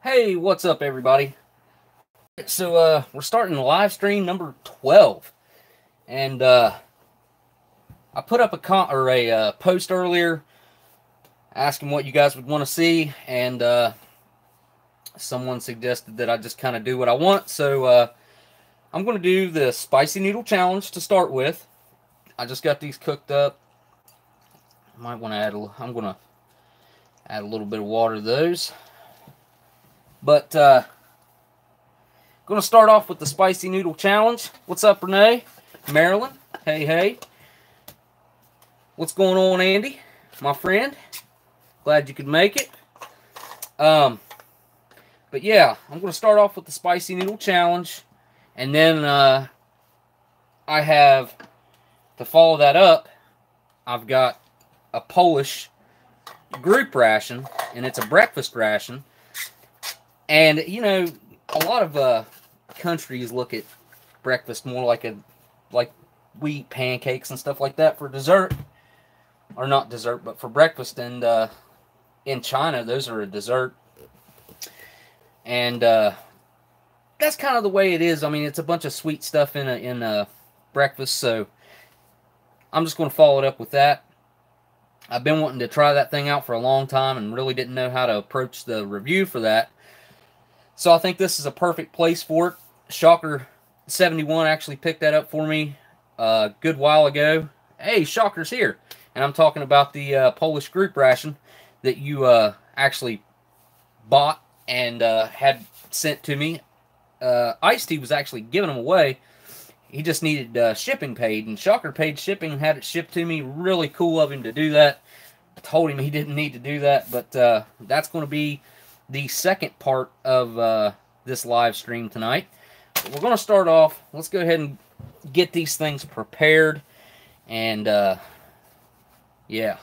Hey, what's up, everybody? So, we're starting live stream number 12, and I put up a post earlier asking what you guys would want to see, and someone suggested that I just kind of do what I want. So, I'm going to do the spicy noodle challenge to start with. I just got these cooked up. Might want to add I'm going to add a little bit of water to those, but going to start off with the spicy noodle challenge. What's up, Renee? Marilyn? Hey, hey. What's going on, Andy? My friend? Glad you could make it. But yeah, I'm going to start off with the spicy noodle challenge. And then I have, to follow that up, I've got a Polish group ration. And it's a breakfast ration. And, you know, a lot of countries look at breakfast more like we eat pancakes and stuff like that for dessert, or not dessert, but for breakfast. And in China, those are a dessert, and that's kind of the way it is. I mean, it's a bunch of sweet stuff in a breakfast, so I'm just going to follow it up with that. I've been wanting to try that thing out for a long time and really didn't know how to approach the review for that. So I think this is a perfect place for it. Shocker71 actually picked that up for me a good while ago. Hey, Shocker's here. And I'm talking about the Polish group ration that you actually bought and had sent to me. Ice-T was actually giving them away. He just needed shipping paid, and Shocker paid shipping and had it shipped to me. Really cool of him to do that. I told him he didn't need to do that, but that's going to be the second part of this live stream tonight. But we're going to start off. Let's go ahead and get these things prepared. And, yeah.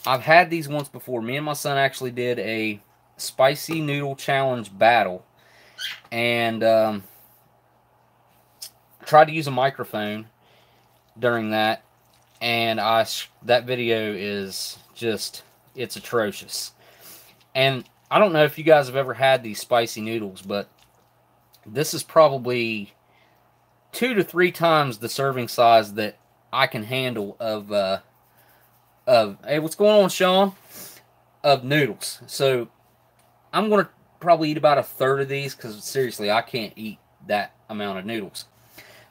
I've had these once before. Me and my son actually did a spicy noodle challenge battle. And, tried to use a microphone during that. And that video is just, it's atrocious. And I don't know if you guys have ever had these spicy noodles, but this is probably 2 to 3 times the serving size that I can handle of hey, what's going on, Sean? Of noodles. So I'm going to probably eat about a third of these, because seriously, I can't eat that amount of noodles.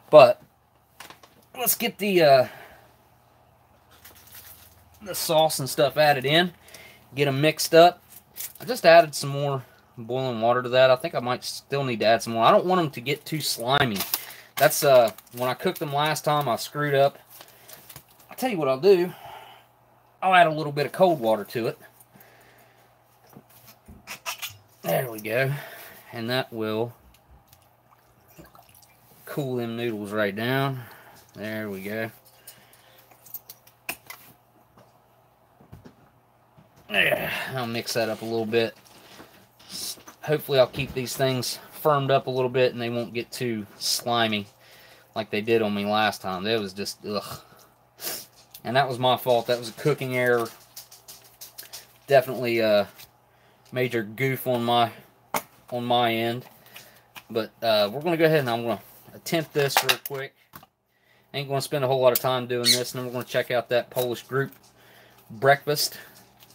But let's get the sauce and stuff added in, get them mixed up. I just added some more boiling water to that. I think I might still need to add some more. I don't want them to get too slimy. That's when I cooked them last time, I screwed up. I'll tell you what I'll do. I'll add a little bit of cold water to it. There we go. And that will cool them noodles right down. There we go. Yeah, I'll mix that up a little bit. Hopefully I'll keep these things firmed up a little bit and they won't get too slimy like they did on me last time. That was just, ugh. And that was my fault. That was a cooking error. Definitely a major goof on my end. But we're going to go ahead and I'm going to attempt this real quick. Ain't going to spend a whole lot of time doing this. And then we're going to check out that Polish group breakfast,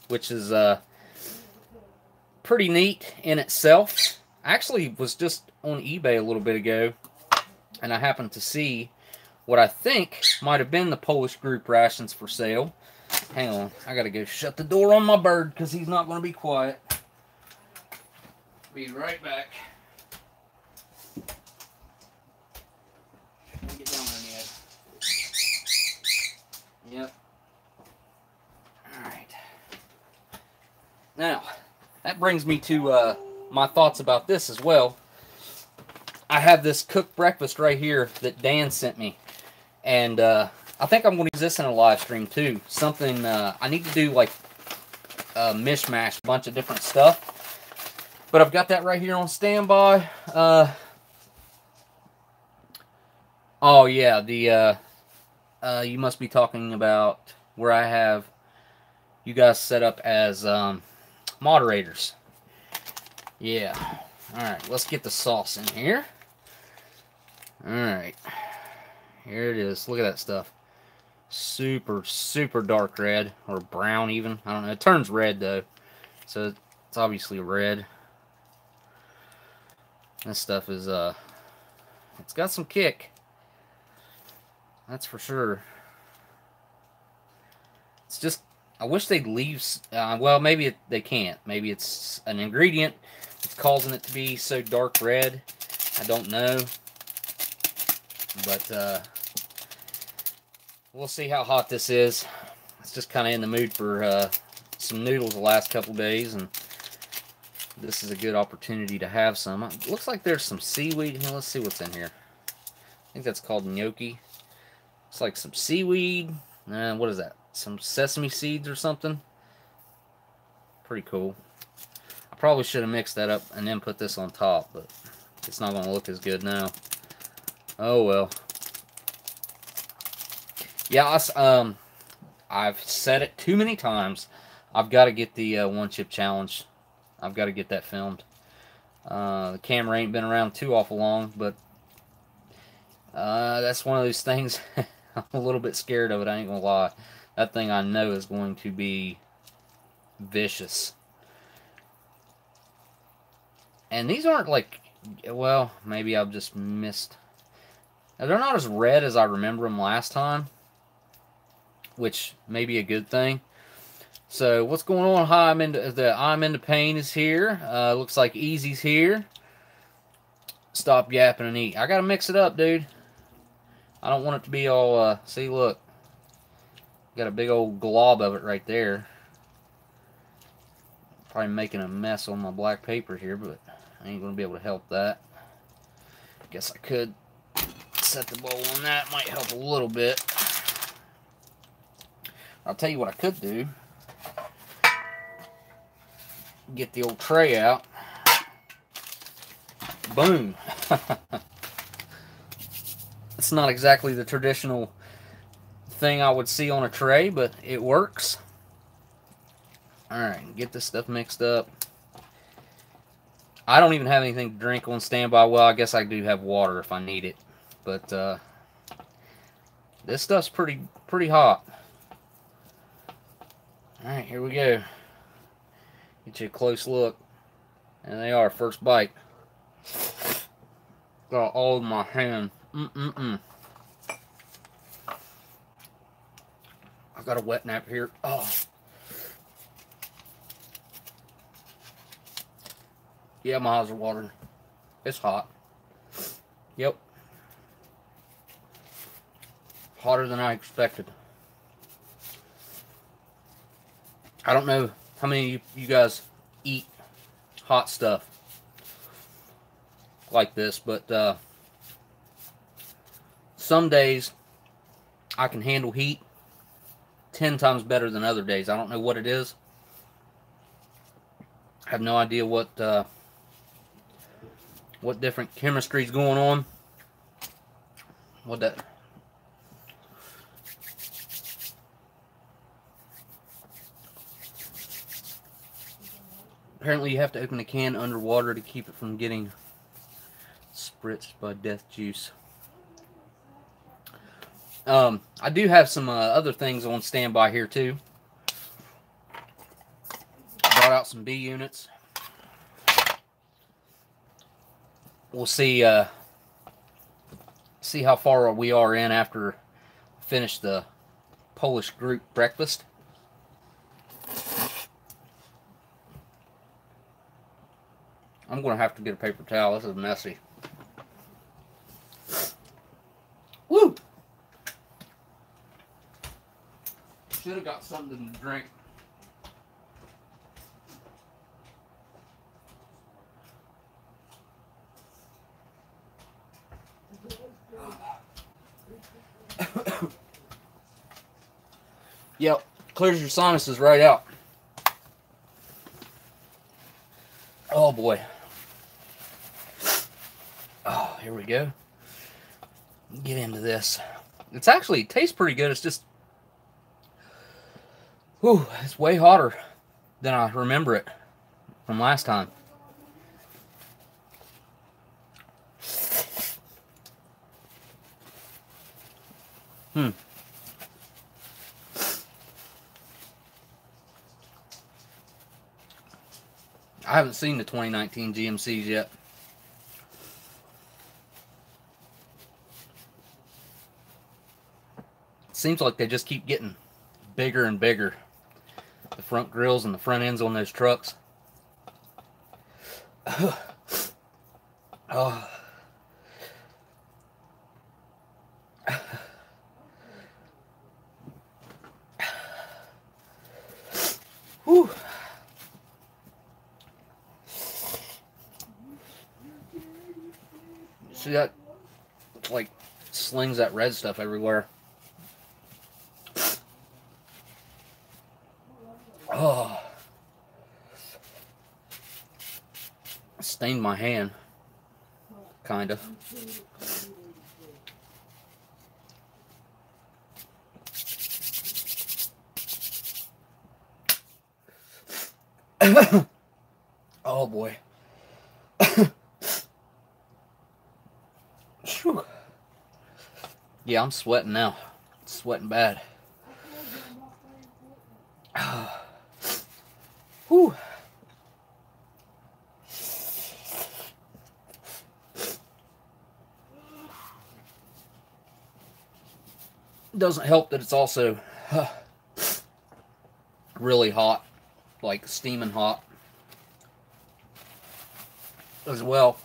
which is pretty neat in itself. I actually was just on eBay a little bit ago, and I happened to see what I think might have been the Polish group rations for sale. Hang on, I gotta go shut the door on my bird because he's not going to be quiet. Be right back. Get down there, Ned. Yep. Alright. Now, that brings me to my thoughts about this as well. I have this cooked breakfast right here that Dan sent me. And I think I'm going to use this in a live stream too. Something, I need to do like a mishmash, a bunch of different stuff. But I've got that right here on standby. Oh yeah, you must be talking about where I have you guys set up as moderators. Yeah. Alright, let's get the sauce in here. Alright. Here it is. Look at that stuff. Super, super dark red. Or brown even. I don't know. It turns red though. So it's obviously red. This stuff is, it's got some kick. That's for sure. It's just, I wish they'd leave, well, maybe they can't. Maybe it's an ingredient that's causing it to be so dark red. I don't know. But, we'll see how hot this is. It's just kind of in the mood for some noodles the last couple days, and this is a good opportunity to have some. It looks like there's some seaweed. Here, let's see what's in here. I think that's called gnocchi. It's like some seaweed. What is that? Some sesame seeds or something? Pretty cool. I probably should have mixed that up and then put this on top, but it's not going to look as good now. Oh well. Yeah, I've said it too many times. I've got to get the one chip challenge. I've got to get that filmed. The camera ain't been around too awful long, but that's one of those things. I'm a little bit scared of it, I ain't gonna lie. That thing I know is going to be vicious. And these aren't like, well, maybe I've just missed. Now, they're not as red as I remember them last time, which may be a good thing. So what's going on? Hi, I'm into pain is here. Looks like Easy's here. Stop yapping and eat. I gotta mix it up, dude. I don't want it to be all. See, look, got a big old glob of it right there. Probably making a mess on my black paper here, but I ain't gonna be able to help that. Guess I could set the bowl on that. Might help a little bit. I'll tell you what I could do. Get the old tray out. Boom. It's not exactly the traditional thing I would see on a tray, but it works. Alright, get this stuff mixed up. I don't even have anything to drink on standby. Well, I guess I do have water if I need it. But this stuff's pretty hot. Alright, here we go. Get you a close look. And they are, first bite. Got all in my hand. I've got a wet nap here. Oh. Yeah, my eyes are watering. It's hot. Yep. Hotter than I expected. I don't know how many of you guys eat hot stuff like this, but some days I can handle heat 10 times better than other days. I don't know what it is. I have no idea what different chemistry is going on. What that? Apparently you have to open the can underwater to keep it from getting spritzed by death juice. I do have some other things on standby here too. Brought out some B units. We'll see see how far we are in after I finish the Polish group breakfast. I'm going to have to get a paper towel. This is messy. Woo! Should have got something to drink. Yep, clears your sinuses right out. Oh boy. Oh, here we go. Get into this. It's actually, it tastes pretty good. It's just, whew, it's way hotter than I remember it from last time. I haven't seen the 2019 GMCs yet. It seems like they just keep getting bigger and bigger. The front grills and the front ends on those trucks. Oh. Whew. See that? It's like slings that red stuff everywhere. Oh. Stained my hand. Kind of. Oh boy. Yeah, I'm sweating now. Sweating bad. Whew. Doesn't help that it's also really hot, like steaming hot as well.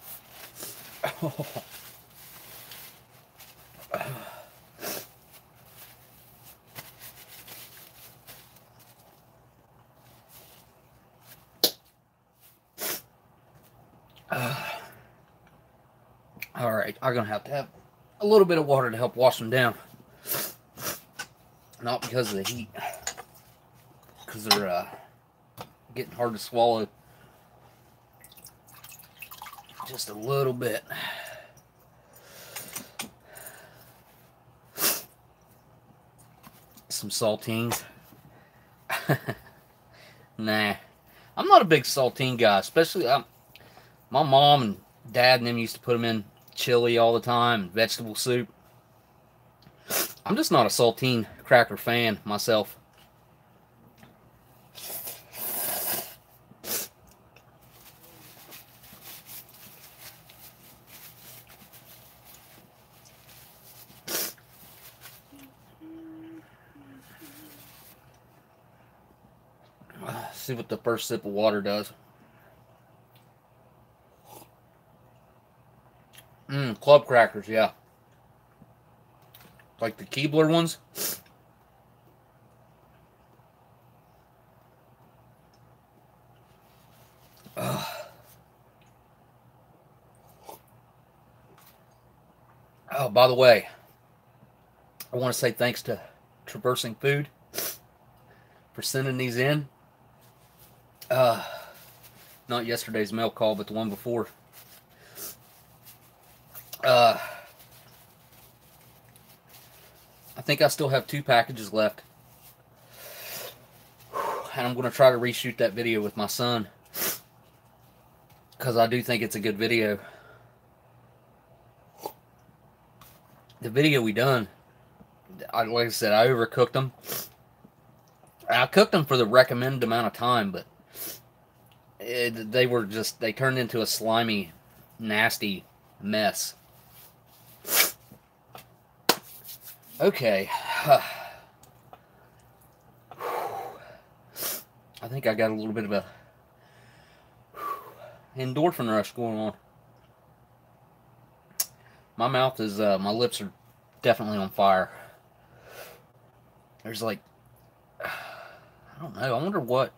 All right, I'm gonna have to have a little bit of water to help wash them down. Not because of the heat, because they're getting hard to swallow. Just a little bit. Some saltines. Nah, I'm not a big saltine guy, especially my mom and dad and them used to put them in chili all the time, vegetable soup. I'm just not a saltine cracker fan myself. See what the first sip of water does. Club crackers, yeah. Like the Keebler ones. Oh, by the way, I want to say thanks to Traversing Food for sending these in. Not yesterday's mail call, but the one before. I think I still have 2 packages left. And I'm going to try to reshoot that video with my son, because I do think it's a good video. The video we done, like I said, I overcooked them. I cooked them for the recommended amount of time, but they turned into a slimy, nasty mess. Okay. I think I got a little bit of a endorphin rush going on. My mouth is, my lips are definitely on fire. There's like, I don't know, I wonder what.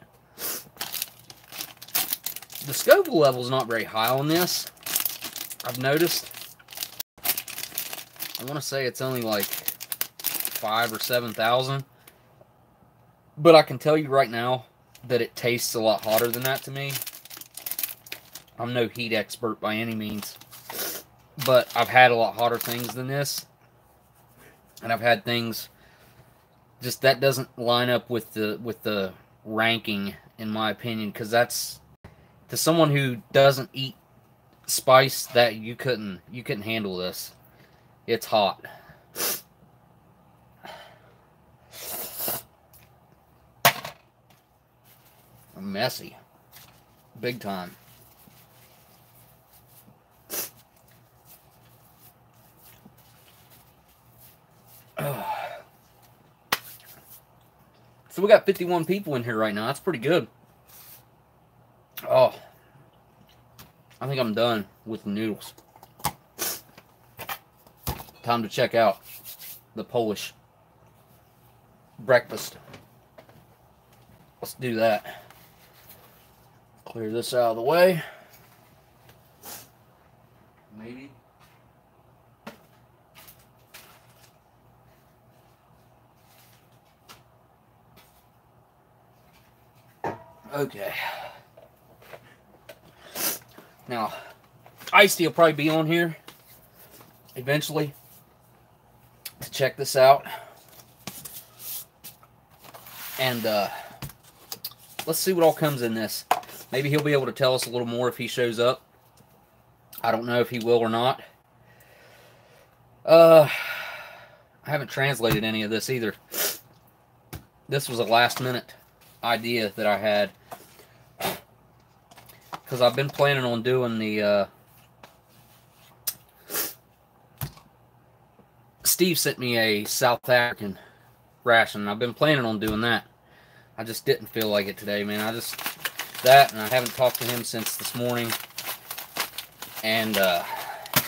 The Scoville level's not very high on this, I've noticed. I want to say it's only like 5,000 or 7,000. But I can tell you right now that it tastes a lot hotter than that to me. I'm no heat expert by any means, but I've had a lot hotter things than this. And I've had things just that doesn't line up with the ranking, in my opinion, because that's, to someone who doesn't eat spice, that you couldn't handle this. It's hot. messy. Big time. So we got 51 people in here right now. That's pretty good. Oh, I think I'm done with the noodles. Time to check out the Polish breakfast. Let's do that. Clear this out of the way. Maybe. Okay. Now, Icy will probably be on here eventually to check this out. And let's see what all comes in this. Maybe he'll be able to tell us a little more if he shows up. I don't know if he will or not. I haven't translated any of this either. This was a last minute idea that I had. Because I've been planning on doing the... Steve sent me a South African ration, and I've been planning on doing that. I just didn't feel like it today, man. And I haven't talked to him since this morning. And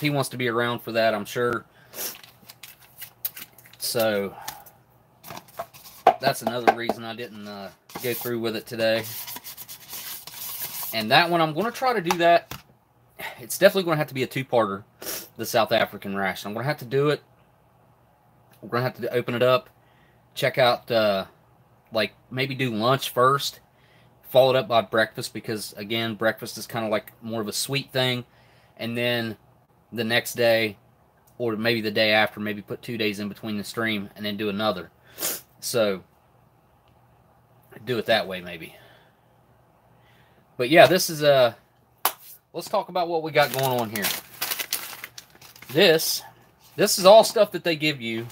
he wants to be around for that, I'm sure. So, that's another reason I didn't go through with it today. And that one, I'm going to try to do that. It's definitely going to have to be a two-parter, the South African ration. I'm going to have to do it. We're going to have to open it up, check out, like, maybe do lunch first, followed up by breakfast, because, again, breakfast is kind of like more of a sweet thing. And then the next day, or maybe the day after, maybe put 2 days in between the stream, and then do another. So, do it that way, maybe. But yeah, this is let's talk about what we got going on here. This is all stuff that they give you.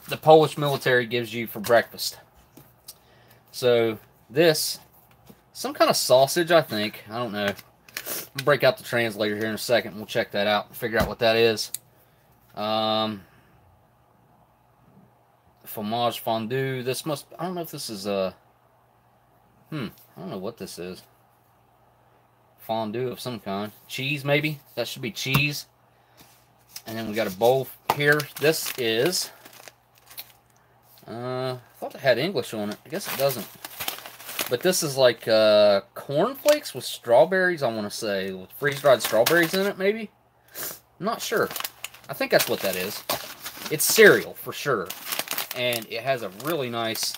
The Polish military gives you for breakfast. So this, some kind of sausage, I think. I don't know. I'll break out the translator here in a second. We'll check that out and figure out what that is. Fromage fondue. This must, I don't know if this is I don't know what this is. Fondue of some kind. Cheese, maybe? That should be cheese. And then we got a bowl here. This is... I thought it had English on it. I guess it doesn't. But this is like cornflakes with strawberries, I want to say. With freeze-dried strawberries in it, maybe? I'm not sure. I think that's what that is. It's cereal, for sure. And it has a really nice...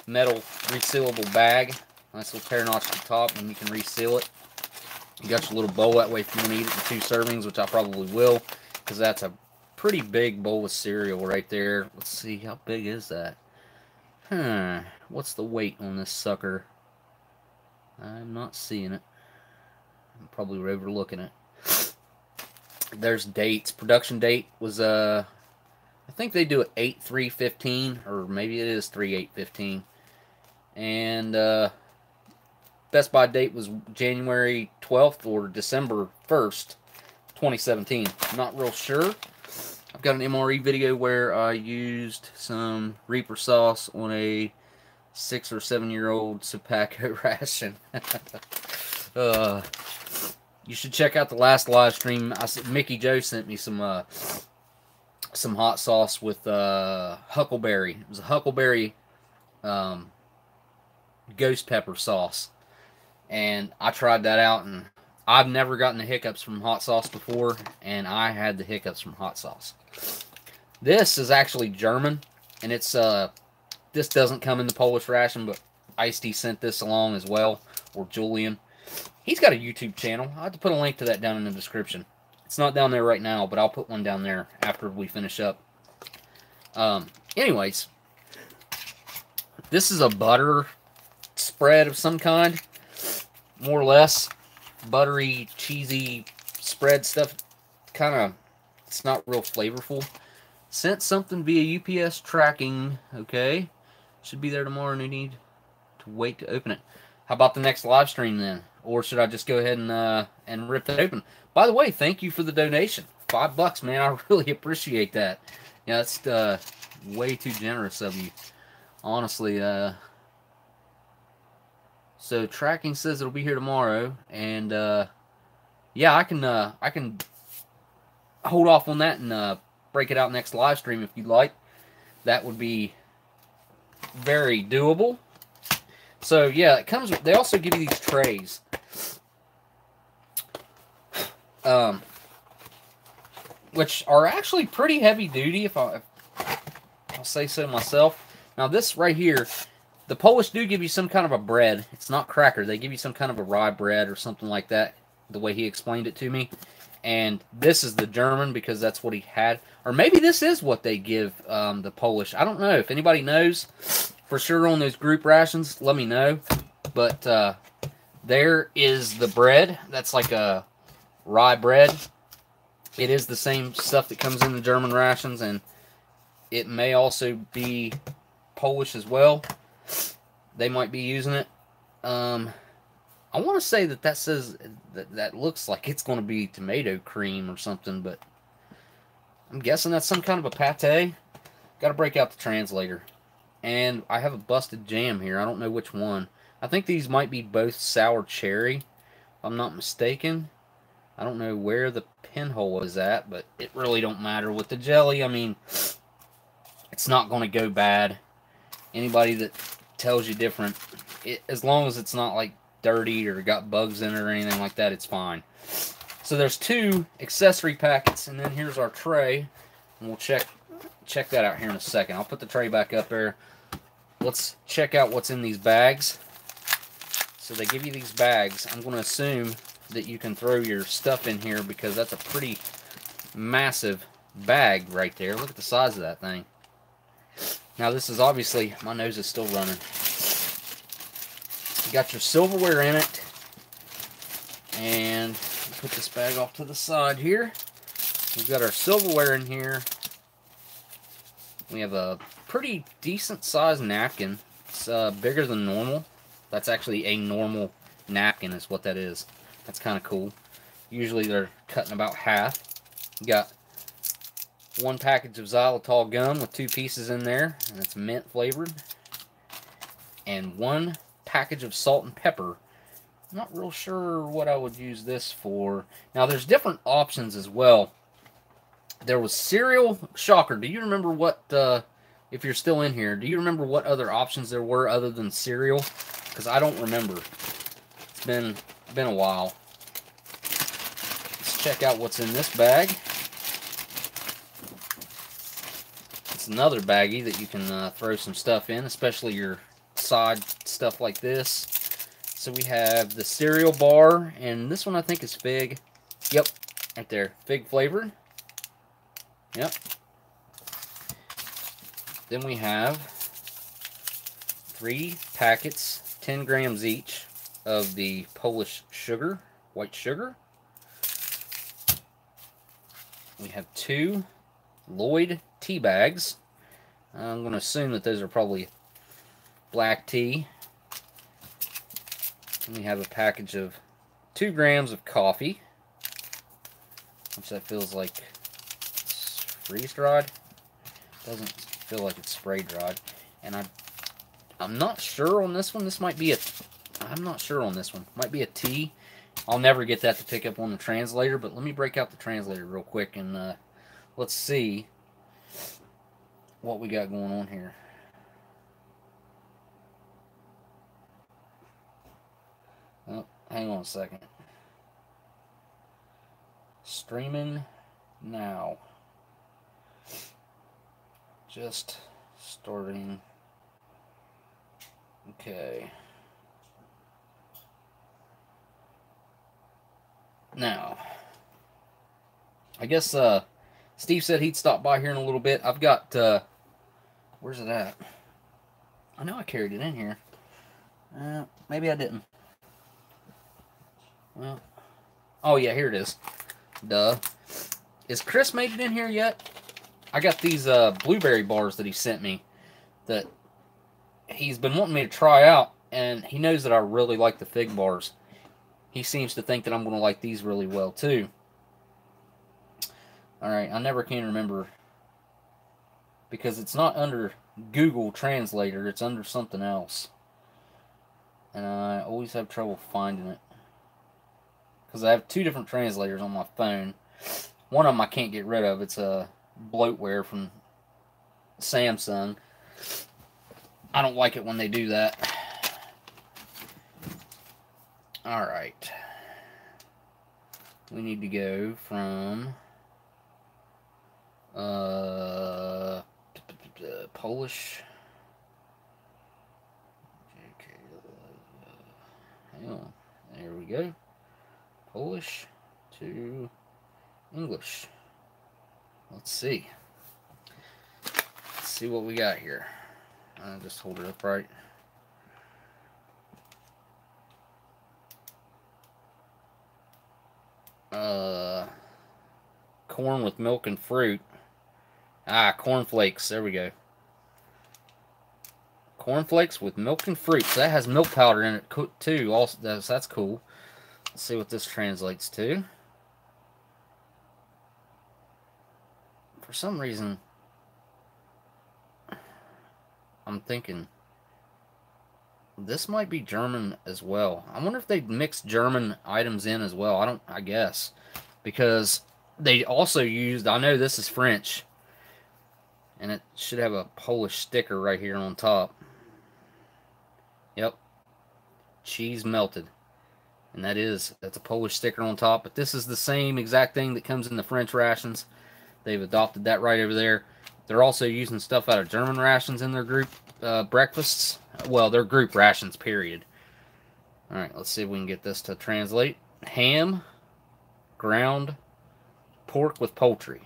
metal resealable bag. Nice little tear notch at the top, and you can reseal it. You got your little bowl that way if you want to eat it in 2 servings, which I probably will, because that's a pretty big bowl of cereal right there. Let's see, how big is that? What's the weight on this sucker? I'm not seeing it. I'm probably overlooking it. There's dates. Production date was I think they do it 8/3/15, or maybe it is 3/8/15. And Best Buy date was January 12th or December 1st, 2017. I'm not real sure. I've got an MRE video where I used some Reaper sauce on a 6 or 7 year old Supaco ration. You should check out the last live stream. Mickey Joe sent me some hot sauce with huckleberry. It was a huckleberry ghost pepper sauce, and I tried that out, and I've never gotten the hiccups from hot sauce before, and I had the hiccups from hot sauce. This is actually German, and it's this doesn't come in the Polish ration, but Ice-T sent this along as well, or Julian. He's got a YouTube channel. I'll have to put a link to that down in the description. It's not down there right now, but I'll put one down there after we finish up. Anyways, this is a butter spread of some kind, more or less. Buttery, cheesy spread stuff. Kind of, it's not real flavorful. Sent something via UPS tracking, okay. Should be there tomorrow, and I need to wait to open it. How about the next live stream then? Or should I just go ahead and rip that open? By the way, thank you for the donation. $5, man. I really appreciate that. Yeah, that's way too generous of you. Honestly, so tracking says it'll be here tomorrow, and yeah, I can hold off on that and break it out next live stream if you'd like. That would be very doable. So yeah, it comes. They also give you these trays, which are actually pretty heavy duty, if I'll say so myself. Now this right here, the Polish do give you some kind of a bread. It's not cracker. They give you some kind of a rye bread or something like that, the way he explained it to me. And this is the German because that's what he had. Or maybe this is what they give the Polish. I don't know. If anybody knows for sure on those group rations, let me know. But there is the bread. That's like a rye bread. It is the same stuff that comes in the German rations, and it may also be Polish as well. They might be using it. I want to say that says that looks like it's going to be tomato cream or something, but I'm guessing that's some kind of a pate. Got to break out the translator. And I have a busted jam here. I don't know which one. I think these might be both sour cherry, if I'm not mistaken. I don't know where the pinhole is at, but it really don't matter. With the jelly, I mean, it's not going to go bad. Anybody that tells you different, as long as it's not like dirty or got bugs in it or anything like that, it's fine. So there's 2 accessory packets, and then here's our tray, and we'll check that out here in a second. I'll put the tray back up there. Let's check out what's in these bags. So they give you these bags. I'm going to assume that you can throw your stuff in here because that's a pretty massive bag right there. Look at the size of that thing. Now this is obviously, my nose is still running. You got your silverware in it. And put this bag off to the side here. We've got our silverware in here. We have a pretty decent sized napkin. It's bigger than normal. That's actually a normal napkin is what that is. That's kind of cool. Usually they're cutting about half. You got 1 package of xylitol gum with 2 pieces in there, and it's mint flavored. And 1 package of salt and pepper. I'm not real sure what I would use this for. Now there's different options as well. There was cereal. Shocker, do you remember what, if you're still in here, do you remember what other options there were other than cereal? Because I don't remember. It's been a while. Let's check out what's in this bag. It's another baggie that you can throw some stuff in, especially your side stuff like this. So we have the cereal bar, and this one I think is fig. Yep, right there, fig flavored. Yep. Then we have 3 packets, 10 grams each, of the Polish sugar, white sugar. We have 2 Lloyd tea bags. I'm going to assume that those are probably black tea. And we have a package of 2 grams of coffee, which that feels like it's freeze-dried. Doesn't feel like it's spray-dried. And I'm not sure on this one. This might be I'm not sure on this one. Might be a tea. I'll never get that to pick up on the translator, but let me break out the translator real quick and let's see what we got going on here. Oh, hang on a second. Streaming now. Just starting. Okay. Now, I guess Steve said he'd stop by here in a little bit. I've got, where's it at? I know I carried it in here. Maybe I didn't. Well, oh yeah, here it is. Duh. Is Chris made it in here yet? I got these blueberry bars that he sent me that he's been wanting me to try out, and he knows that I really like the fig bars. He seems to think that I'm going to like these really well, too. Alright, I never can remember, because it's not under Google Translator, it's under something else. And I always have trouble finding it, because I have 2 different translators on my phone. One of them I can't get rid of. It's a bloatware from Samsung. I don't like it when they do that. Alright. We need to go from Polish. Hang on. There we go. Polish to English. Let's see. Let's see what we got here. I'll just hold it upright. Corn with milk and fruit. Cornflakes. There we go. Cornflakes with milk and fruit. So that has milk powder in it too. Also, that's cool. Let's see what this translates to. For some reason, I'm thinking this might be German as well. I wonder if they mixed German items in as well. I guess. Because they also used, I know this is French, and it should have a Polish sticker right here on top. Yep. Cheese melted. And that's a Polish sticker on top. But this is the same exact thing that comes in the French rations. They've adopted that right over there. They're also using stuff out of German rations in their group breakfasts. Well, their group rations, period. Alright, let's see if we can get this to translate. Ham, ground pork with poultry.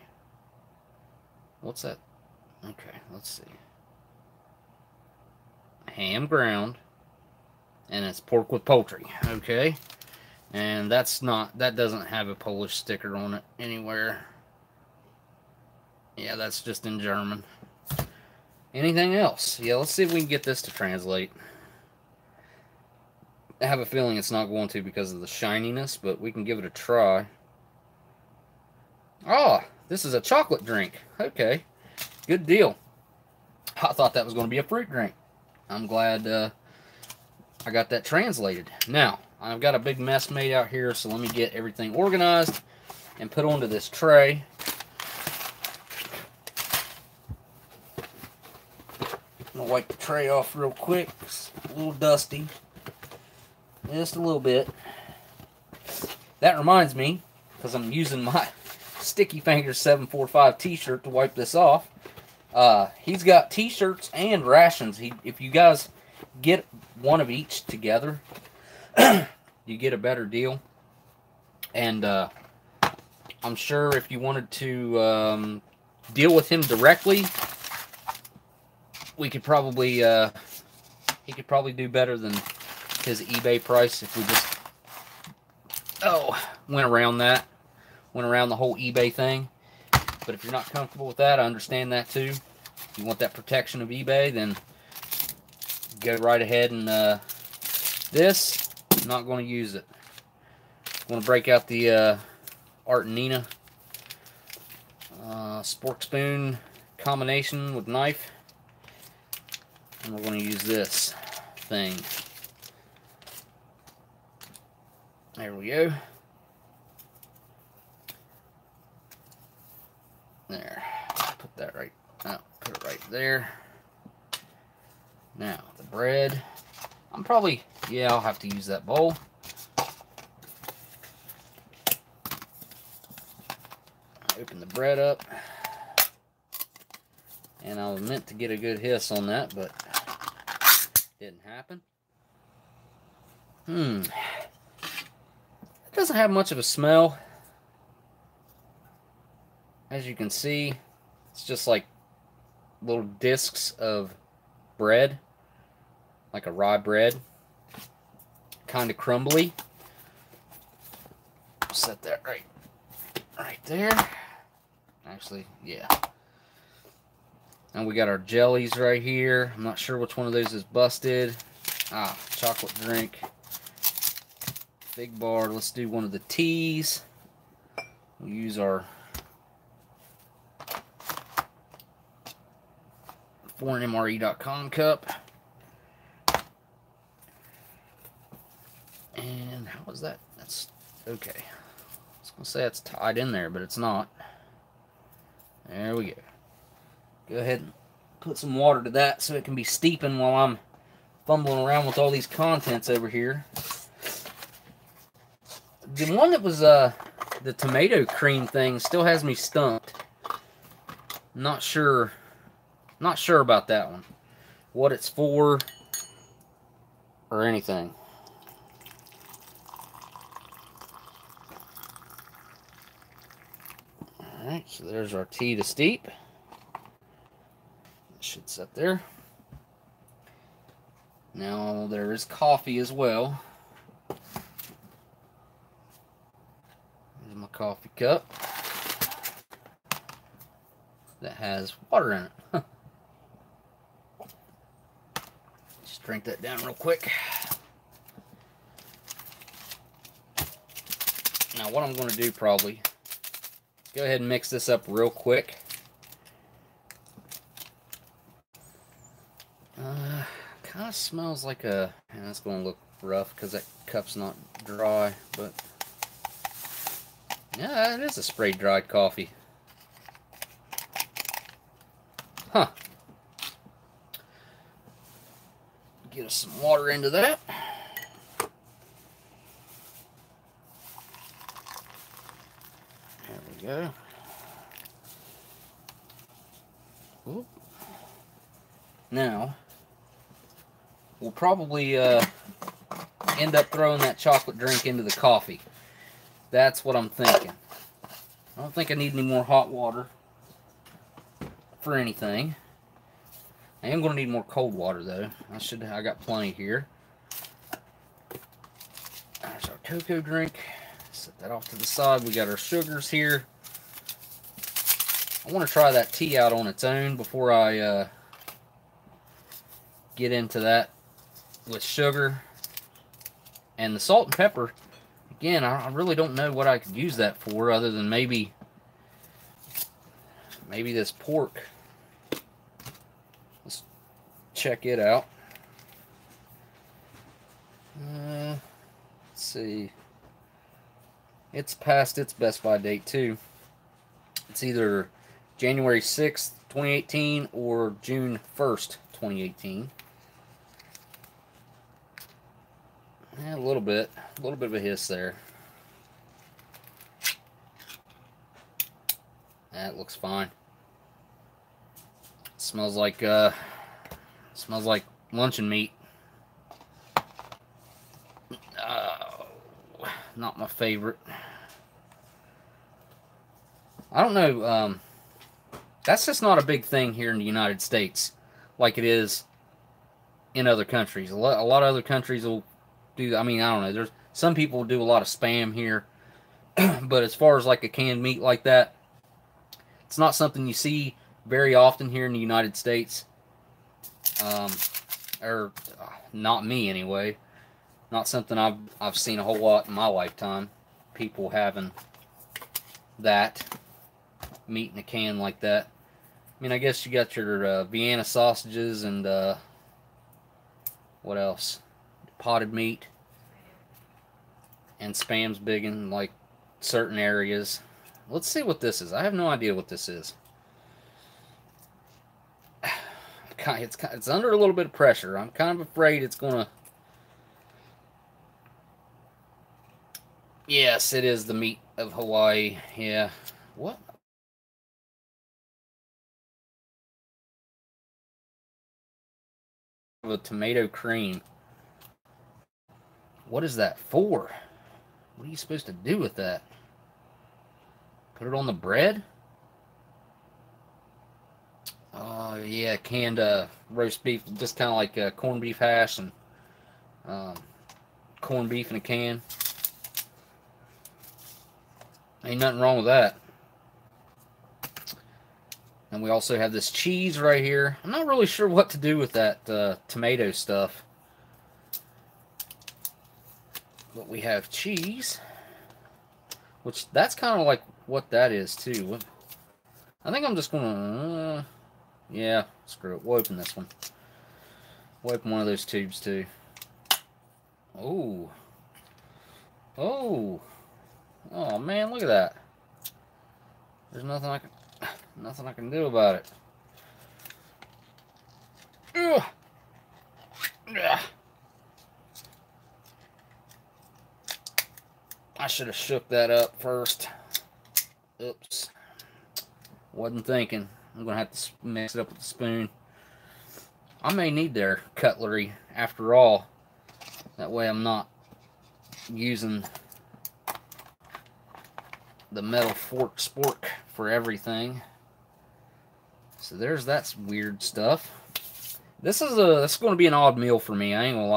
What's that? Okay, let's see. Ham ground, and it's pork with poultry. Okay, and that doesn't have a Polish sticker on it anywhere. Yeah, that's just in German. Anything else? Yeah, let's see if we can get this to translate. I have a feeling it's not going to because of the shininess, but we can give it a try. Ah, this is a chocolate drink. Okay, good deal. I thought that was going to be a fruit drink. I'm glad I got that translated. Now, I've got a big mess made out here, so let me get everything organized and put onto this tray. I'm going to wipe the tray off real quick. It's a little dusty. Just a little bit. That reminds me, because I'm using my Sticky Fingers 745 t-shirt to wipe this off. He's got t-shirts and rations. If you guys get one of each together, you get a better deal. And I'm sure if you wanted to deal with him directly, we could probably he could probably do better than his eBay price if we just went around the whole eBay thing. But if you're not comfortable with that, I understand that too. If you want that protection of eBay, then go right ahead and this, I'm not going to use it. I'm going to break out the Art and Nina spork spoon combination with knife, and we're going to use this thing. There we go. There. Put that right. Put it right there. Now the bread. I'll have to use that bowl. Open the bread up. And I was meant to get a good hiss on that, but didn't happen. It doesn't have much of a smell. As you can see, it's just like little discs of bread, like a rye bread, kind of crumbly. Set that right there. Actually, yeah. And we got our jellies right here. I'm not sure which one of those is busted. Ah, chocolate drink. Big bar. Let's do one of the teas. We'll use our foreignmre.com cup. And how was that? That's okay. I was going to say it's tied in there, but it's not. There we go. Go ahead and put some water to that so it can be steeping while I'm fumbling around with all these contents over here. The one that was the tomato cream thing still has me stumped. Not sure about that one. What it's for or anything. Alright, so there's our tea to steep. Should sit there. Now there is coffee as well. There's my coffee cup that has water in it. Just drink that down real quick. Now what I'm going to do probably, go ahead and mix this up real quick. Kind of smells like a, and that's going to look rough because that cup's not dry, but yeah, it is a spray dried coffee. Huh. Get us some water into that. There we go. Ooh. Now, we'll probably end up throwing that chocolate drink into the coffee. That's what I'm thinking. I don't think I need any more hot water for anything. I am going to need more cold water though. I got plenty here. There's our cocoa drink. Set that off to the side. We got our sugars here. I want to try that tea out on its own before I get into that with sugar. And the salt and pepper, again, I really don't know what I could use that for other than maybe this pork. Let's check it out. Let's see. It's past its best by date too. It's either January 6th, 2018 or June 1st, 2018. Yeah, a little bit of a hiss there. That looks fine. It smells like luncheon meat. Not my favorite. I don't know. That's just not a big thing here in the United States, like it is in other countries. A lot of other countries will do. I mean, I don't know. There's some people do a lot of spam here, but as far as like a canned meat like that, it's not something you see very often here in the United States. Or not me anyway. Not something I've seen a whole lot in my lifetime. People having that meat in a can like that. I mean, I guess you got your Vienna sausages and what else? Potted meat. And Spam's big in like certain areas. Let's see what this is. I have no idea what this is. It's under a little bit of pressure. I'm kind of afraid it's gonna. Yes, it is the meat of Hawaii. Yeah. What? A tomato cream. What is that for? What are you supposed to do with that? Put it on the bread? Yeah, canned roast beef, just kind of like corned beef hash and corned beef in a can. Ain't nothing wrong with that. And we also have this cheese right here. I'm not really sure what to do with that tomato stuff. But we have cheese. Which, that's kind of like what that is, too. I think I'm just going to... yeah, screw it. We'll open this one. We'll open one of those tubes, too. Oh. Oh. Oh, man, look at that. There's nothing I can do about it. Ugh. Ugh. I should have shook that up first. Oops. Wasn't thinking. I'm going to have to mix it up with the spoon. I may need their cutlery after all. That way I'm not using the metal spork for everything. So there's that weird stuff. This is going to be an odd meal for me. I ain't gonna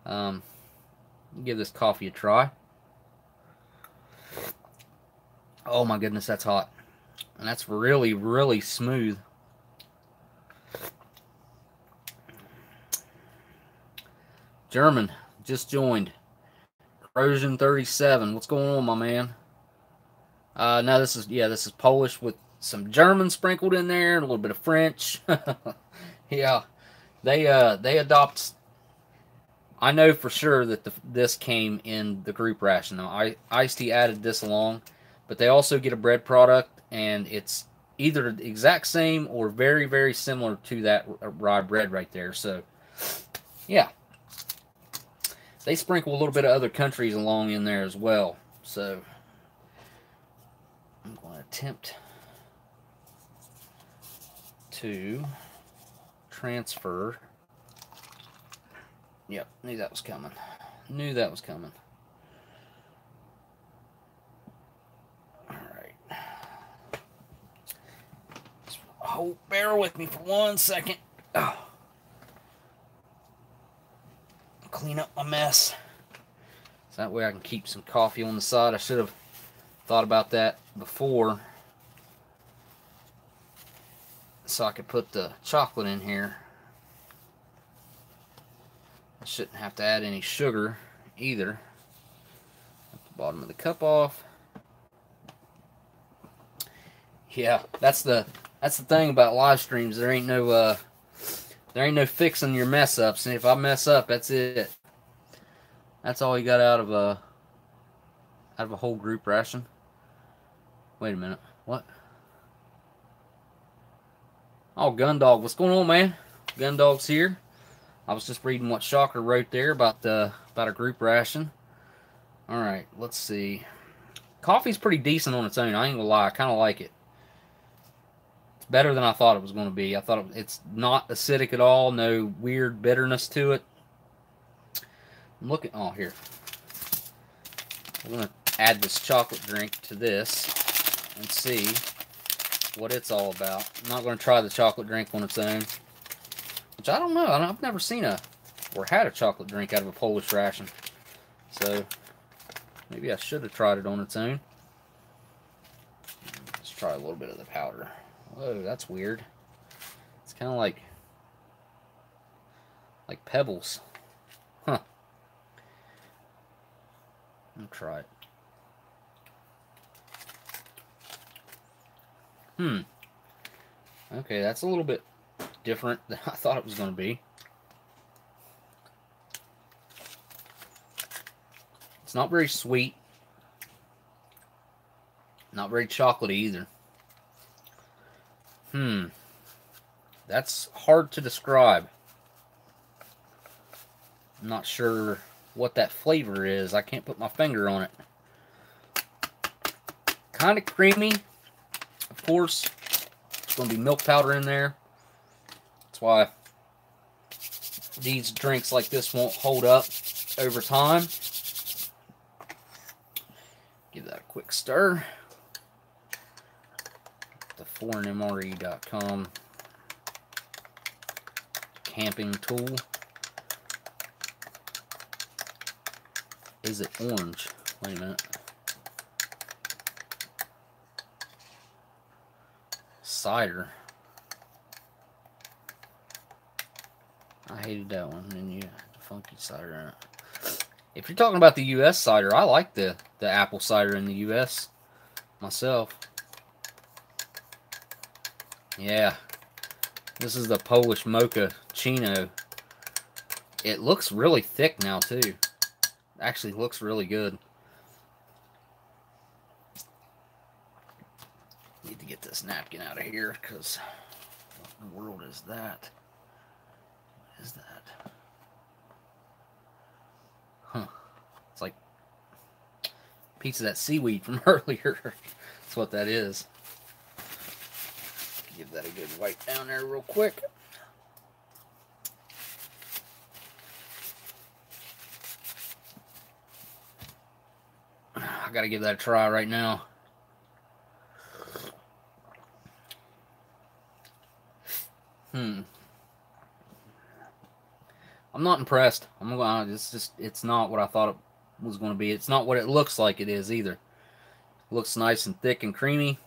lie. Give this coffee a try. Oh my goodness, that's hot, and that's really, really smooth. German just joined. Ration 37. What's going on, my man? No, this is Polish with some German sprinkled in there, and a little bit of French. Yeah, they adopt. I know for sure that this came in the group ration. Now, Ice-T added this along, but they also get a bread product, and it's either the exact same or very, very similar to that rye bread right there. So, yeah. They sprinkle a little bit of other countries along in there as well. So, I'm going to attempt to transfer. Yep, knew that was coming. Knew that was coming. Alright. Oh, bear with me for 1 second. Oh. Clean up my mess. So that way I can keep some coffee on the side. I should have thought about that before, so I could put the chocolate in here. I shouldn't have to add any sugar either. At the bottom of the cup off. Yeah, that's the thing about live streams. There ain't no fixing your mess ups, and if I mess up, that's it. That's all you got out of a whole group ration. Wait a minute. What? Oh, Gundog. What's going on, man? Gundog's here. I was just reading what Shocker wrote there about a group ration. Alright, let's see. Coffee's pretty decent on its own. I ain't gonna lie. I kind of like it. It's better than I thought it was going to be. I thought it's not acidic at all. No weird bitterness to it. I'm looking... oh, here. I'm going to add this chocolate drink to this and see what it's all about. I'm not going to try the chocolate drink on its own, which I don't know. I've never seen or had a chocolate drink out of a Polish ration. So, maybe I should have tried it on its own. Let's try a little bit of the powder. Whoa, that's weird. It's kind of like pebbles. Huh. I'll try it. Okay, that's a little bit different than I thought it was going to be. It's not very sweet. Not very chocolatey either. That's hard to describe. I'm not sure what that flavor is. I can't put my finger on it. Kind of creamy. Of course, there's going to be milk powder in there. That's why these drinks like this won't hold up over time. Give that a quick stir. The foreignmre.com camping tool. Is it orange? Wait a minute. cider. I hated that one. And you funky cider in it. If you're talking about the U.S. cider, I like the apple cider in the U.S. myself. Yeah. This is the Polish Mocha Chino. It looks really thick now, too. Actually looks really good. Need to get this napkin out of here, because what in the world is that? What is that? Huh. It's like a piece of that seaweed from earlier. That's what that is. Give that a good wipe down there real quick. I gotta give that a try right now. I'm not impressed. It's not what I thought it was going to be. It's not what it looks like it is either. It looks nice and thick and creamy.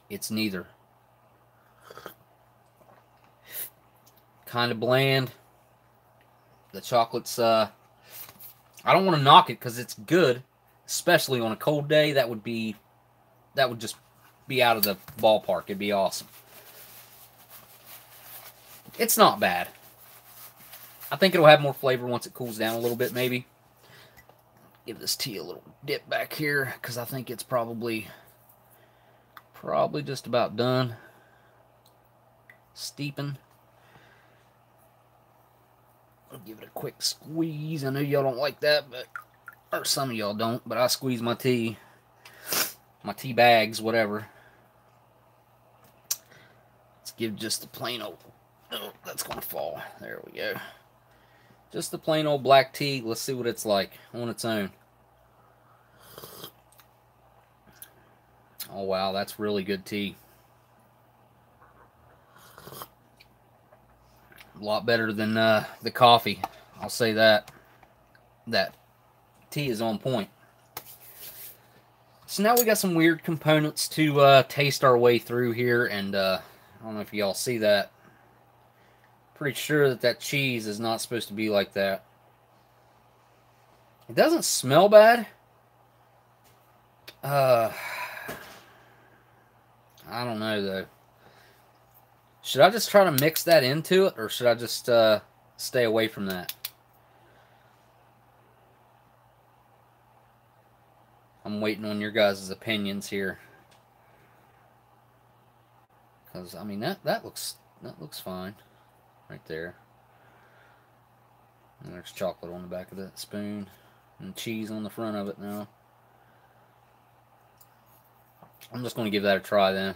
It's neither. Kind of bland. The chocolate's, I don't want to knock it because it's good, especially on a cold day. That would just be out of the ballpark. It'd be awesome. It's not bad. I think it'll have more flavor once it cools down a little bit, maybe. Give this tea a little dip back here, because I think it's probably just about done steeping. I'll give it a quick squeeze. I know y'all don't like that, or some of y'all don't, but I squeeze my tea bags, whatever. Let's give just the plain old, oh, that's gonna fall. There we go. Just the plain old black tea. Let's see what it's like on its own. Oh wow, that's really good tea. A lot better than the coffee. I'll say that. That tea is on point. So now we got some weird components to taste our way through here, and I don't know if y'all see that. Pretty sure that cheese is not supposed to be like that. It doesn't smell bad. I don't know though. Should I just try to mix that into it, or should I just stay away from that? I'm waiting on your guys' opinions here. Because I mean that looks fine. Right there. And there's chocolate on the back of that spoon. And cheese on the front of it now. I'm just going to give that a try then.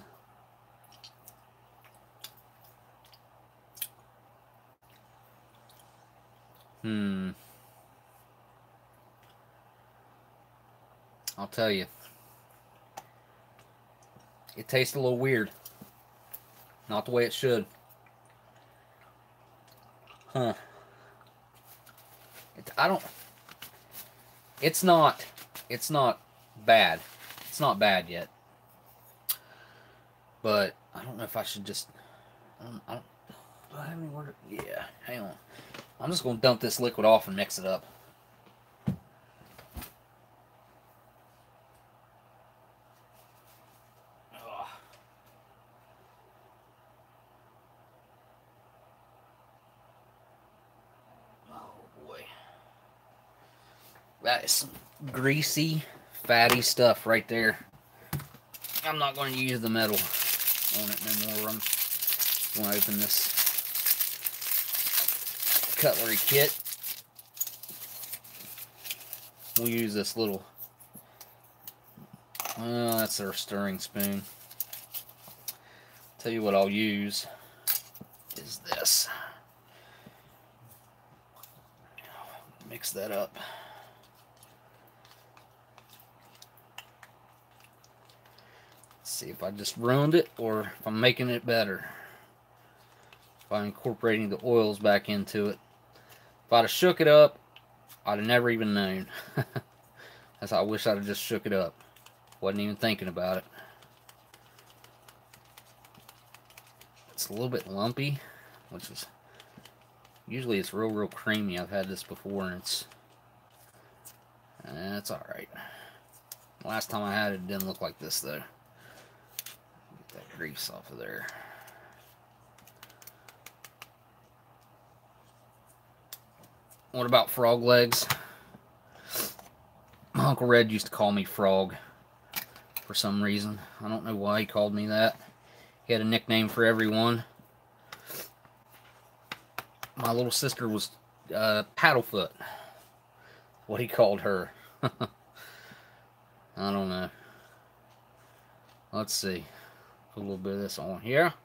I'll tell you. It tastes a little weird. Not the way it should. Huh. It's not bad. It's not bad yet. But I don't know if I should just, do I have any water? Yeah, hang on. I'm just going to dump this liquid off and mix it up. That is some greasy, fatty stuff right there. I'm not going to use the metal on it no more. I'm going to open this cutlery kit. We'll use this little, well, that's our stirring spoon. Tell you what I'll use is this. Mix that up. See if I just ruined it or if I'm making it better by incorporating the oils back into it. If I'd have shook it up, I'd have never even known. That's how I wish I'd have just shook it up. Wasn't even thinking about it. It's a little bit lumpy, which is usually it's real creamy. I've had this before, and it's all right. Last time I had it, it didn't look like this though. Get that grease off of there. What about frog legs? My Uncle Red used to call me Frog for some reason. I don't know why he called me that. He had a nickname for everyone. My little sister was Paddlefoot. What he called her. I don't know. Let's see. Put a little bit of this on here.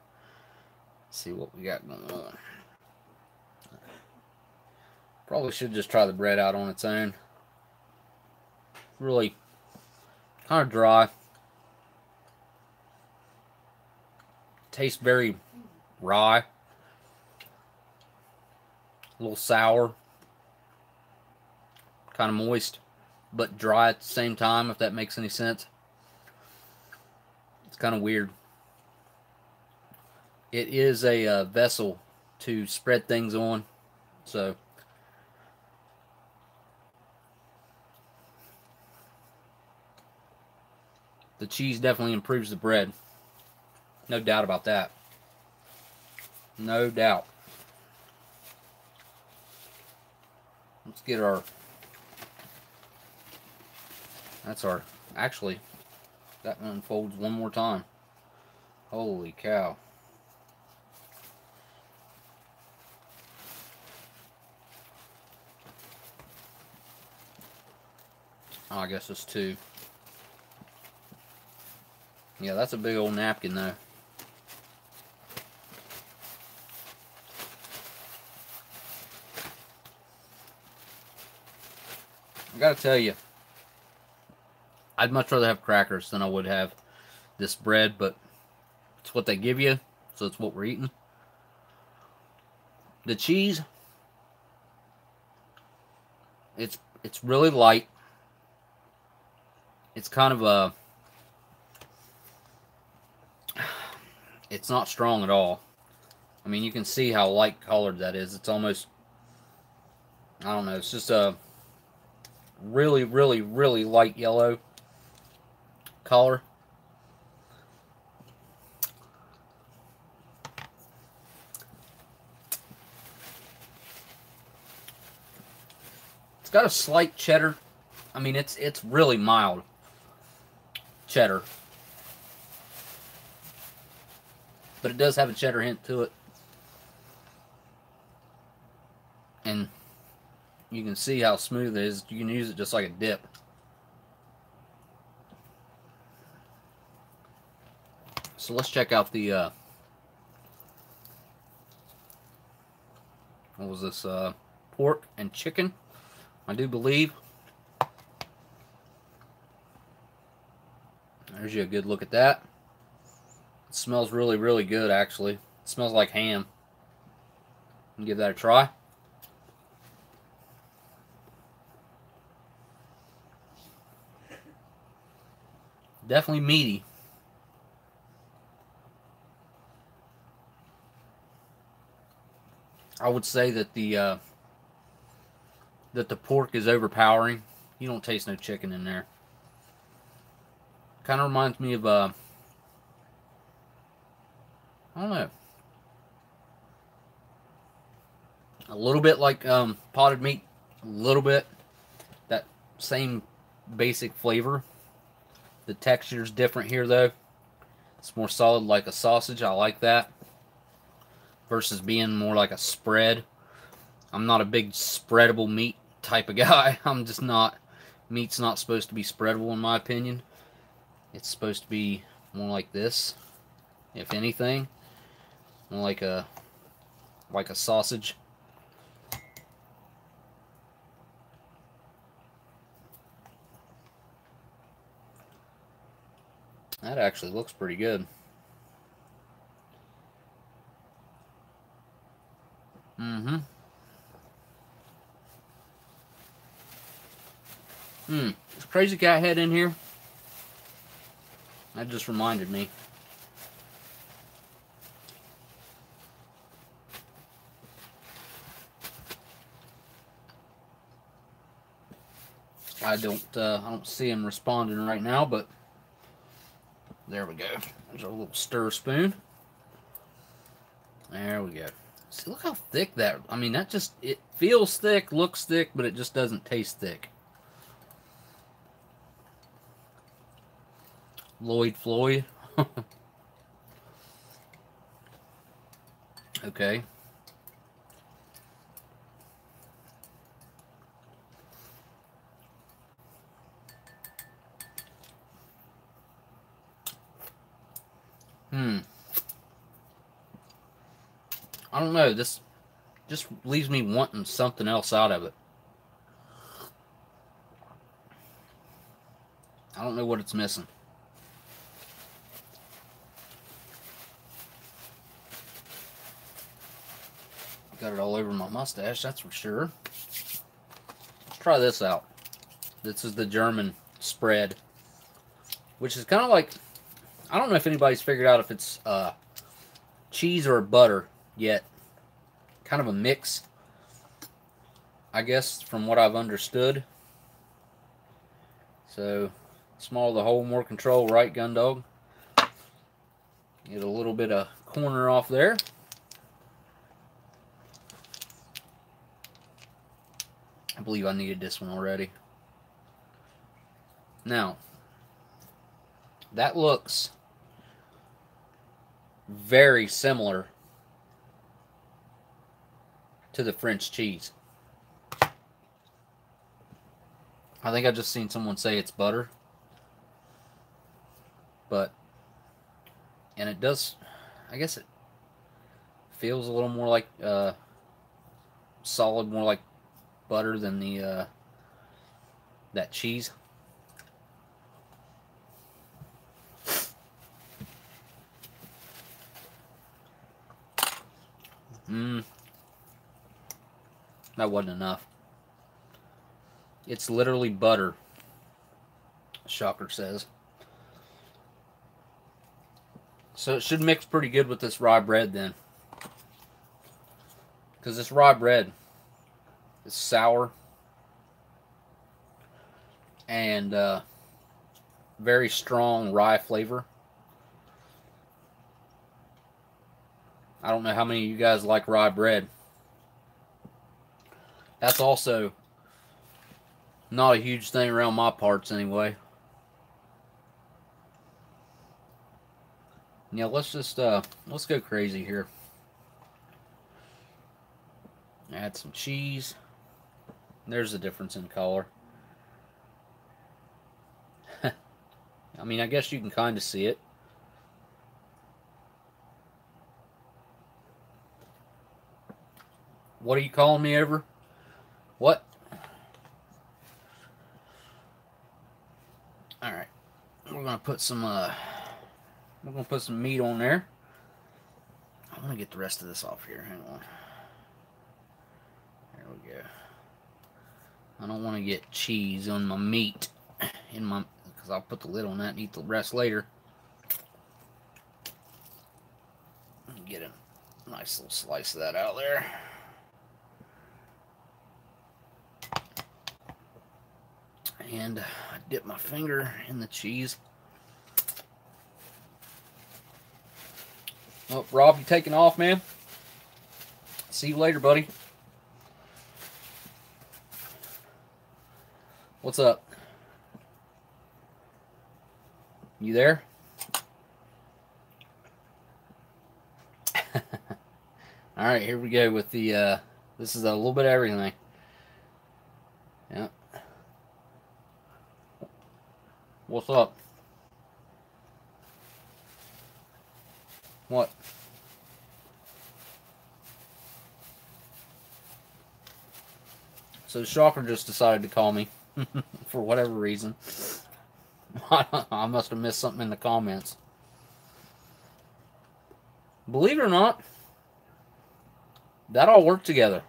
See what we got going on. Probably should just try the bread out on its own. Really kind of dry. Tastes very rye. A little sour. Kind of moist, but dry at the same time, if that makes any sense. It's kind of weird. It is a vessel to spread things on, so the cheese definitely improves the bread. No doubt about that. No doubt. Let's get our... That's our... Actually, that one folds one more time. Holy cow. Oh, I guess it's two. Yeah, that's a big old napkin though. I gotta tell you, I'd much rather have crackers than I would have this bread, but it's what they give you, so it's what we're eating. The cheese, it's really light. It's kind of a... It's not strong at all. I mean, you can see how light colored that is. It's almost... I don't know. It's just a really light yellow color. It's got a slight cheddar. I mean, it's really mild cheddar. But it does have a cheddar hint to it. And you can see how smooth it is. You can use it just like a dip. So let's check out the what was this? Pork and chicken, I do believe. There's you a good look at that. It smells really good, actually. It smells like ham. Give that a try. Definitely meaty. I would say that the pork is overpowering. You don't taste no chicken in there. Kind of reminds me of I don't know, a little bit like potted meat. A little bit that same basic flavor. The texture's different here though. It's more solid like a sausage. I like that. Versus being more like a spread. I'm not a big spreadable meat type of guy. I'm just not. Meat's not supposed to be spreadable in my opinion. It's supposed to be more like this, if anything. More like a sausage. That actually looks pretty good. Is Crazy Cat Head in here? That just reminded me. I don't see him responding right now, but there we go. There's our little stir spoon. There we go. See, look how thick that. I mean, that just, it feels thick, looks thick, but it just doesn't taste thick. Lloyd Floyd. Okay. I don't know. This just leaves me wanting something else out of it. I don't know what it's missing. Got it all over my mustache, that's for sure. Let's try this out. This is the German spread, which is kind of like, I don't know if anybody's figured out if it's cheese or butter yet. Kind of a mix, I guess, from what I've understood. So, smaller the hole, more control, right, Gundog? Get a little bit of corner off there. I believe I needed this one already. Now, that looks very similar to the French cheese. I think I just seen someone say it's butter. But, and it does, I guess it feels a little more like solid, more like butter than the that cheese. That wasn't enough. It's literally butter, Shocker says. So it should mix pretty good with this rye bread then. Because this rye bread is sour and very strong rye flavor. I don't know how many of you guys like rye bread. That's also not a huge thing around my parts anyway. Yeah, let's just let's go crazy here. Add some cheese. There's a difference in color. I mean, I guess you can kind of see it. What are you calling me over? What? All right, we're gonna put some meat on there. I want to get the rest of this off here. Hang on. There we go. I don't want to get cheese on my meat because I'll put the lid on that and eat the rest later. Get a nice little slice of that out there. And I dip my finger in the cheese. Oh, Rob, you taking off, man? See you later, buddy. What's up? You there? All right, here we go with the, this is a little bit of everything. Yeah. What's up? What? So Shocker just decided to call me for whatever reason. I must have missed something in the comments. Believe it or not, that all worked together.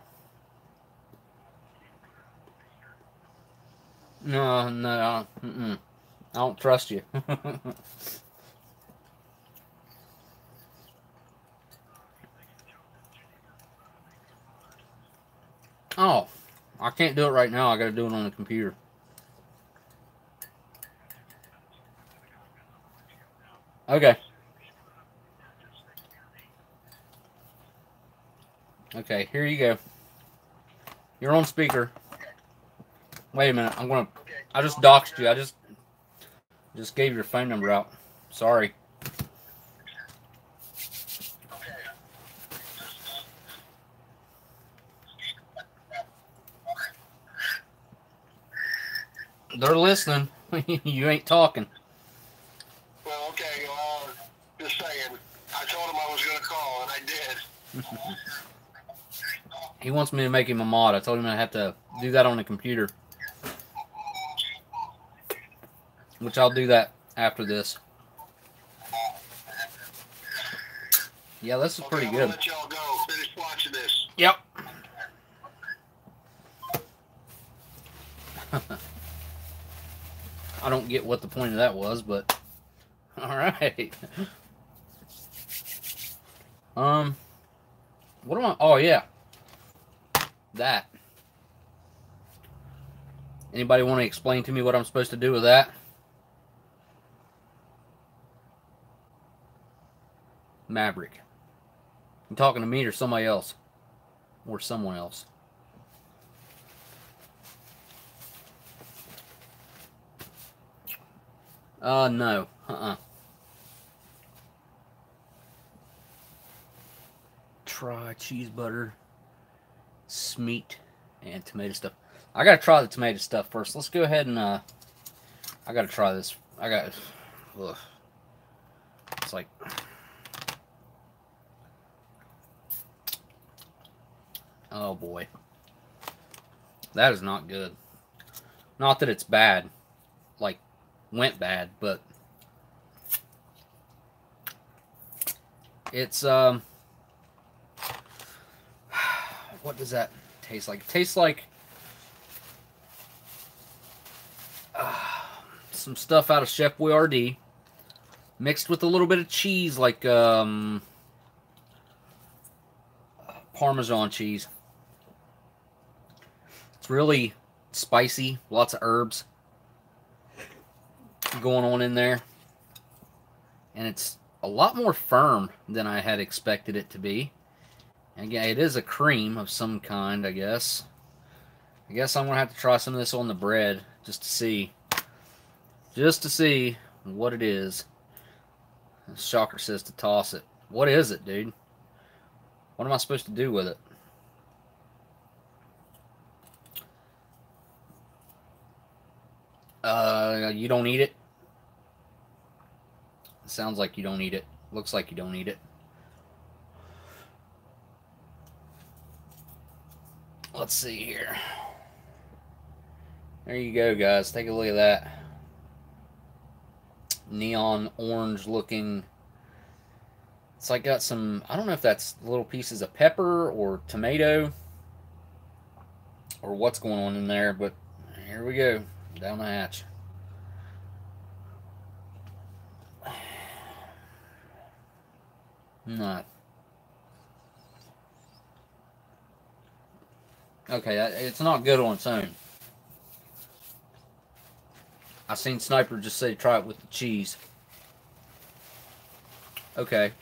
No, I don't trust you. Oh, I can't do it right now. I gotta do it on the computer. Okay. Okay, here you go. You're on speaker. Wait a minute. I just doxed you. I just gave your phone number out. Sorry. They're listening. You ain't talking. Well, okay. Just saying. I told him I was going to call, and I did. He wants me to make him a mod. I told him I have to do that on the computer. Which I'll do that after this. Yeah, this is pretty good. I'll let y'all go. Finish watching this. Yep. I don't get what the point of that was, but alright. What am I? Oh, yeah. That. Anybody want to explain to me what I'm supposed to do with that? Maverick. You talking to me or somebody else? Or someone else? No. Try cheese butter, smeat, and tomato stuff. I gotta try the tomato stuff first. Let's go ahead and I gotta try this. Ugh. It's like, oh boy, that is not good. Not that it's bad, like went bad, but it's what does that taste like? It tastes like some stuff out of Chef Boyardee mixed with a little bit of cheese, like Parmesan cheese. It's really spicy, lots of herbs going on in there, and it's a lot more firm than I had expected it to be. And again, it is a cream of some kind, I guess. I guess I'm gonna have to try some of this on the bread just to see what it is. Shocker says to toss it. What is it, dude? What am I supposed to do with it? You don't eat it? Sounds like you don't eat it. Looks like you don't eat it. Let's see here. There you go, guys. Take a look at that. Neon orange looking. It's like got some, I don't know if that's little pieces of pepper or tomato or what's going on in there, but here we go. Down the hatch. Not. Okay, it's not good on its own. I seen Sniper just say try it with the cheese. Okay.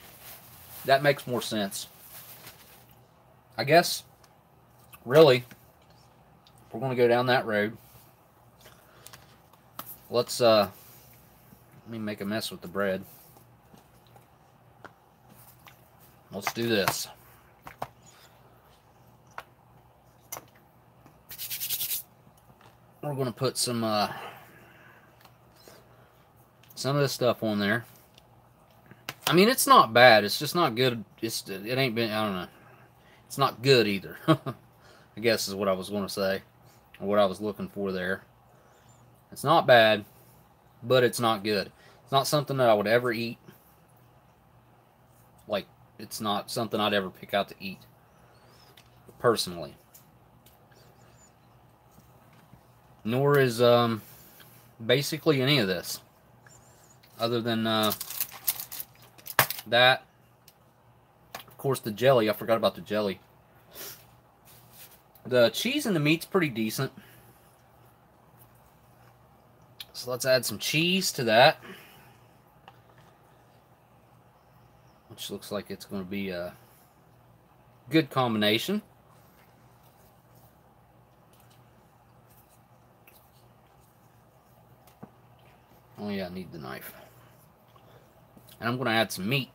That makes more sense. I guess, really, if we're going to go down that road, let's, let me make a mess with the bread. Let's do this. We're going to put some of this stuff on there. I mean, it's not bad. It's just not good. It ain't been, I don't know. It's not good either. I guess is what I was going to say. Or what I was looking for there. It's not bad, but it's not good. It's not something that I would ever eat. Like, it's not something I'd ever pick out to eat. Personally. Nor is, basically any of this. Other than, that. Of course, the jelly. I forgot about the jelly. The cheese and the meat's pretty decent. So let's add some cheese to that. which looks like it's going to be a good combination. Oh yeah, I need the knife. And I'm going to add some meat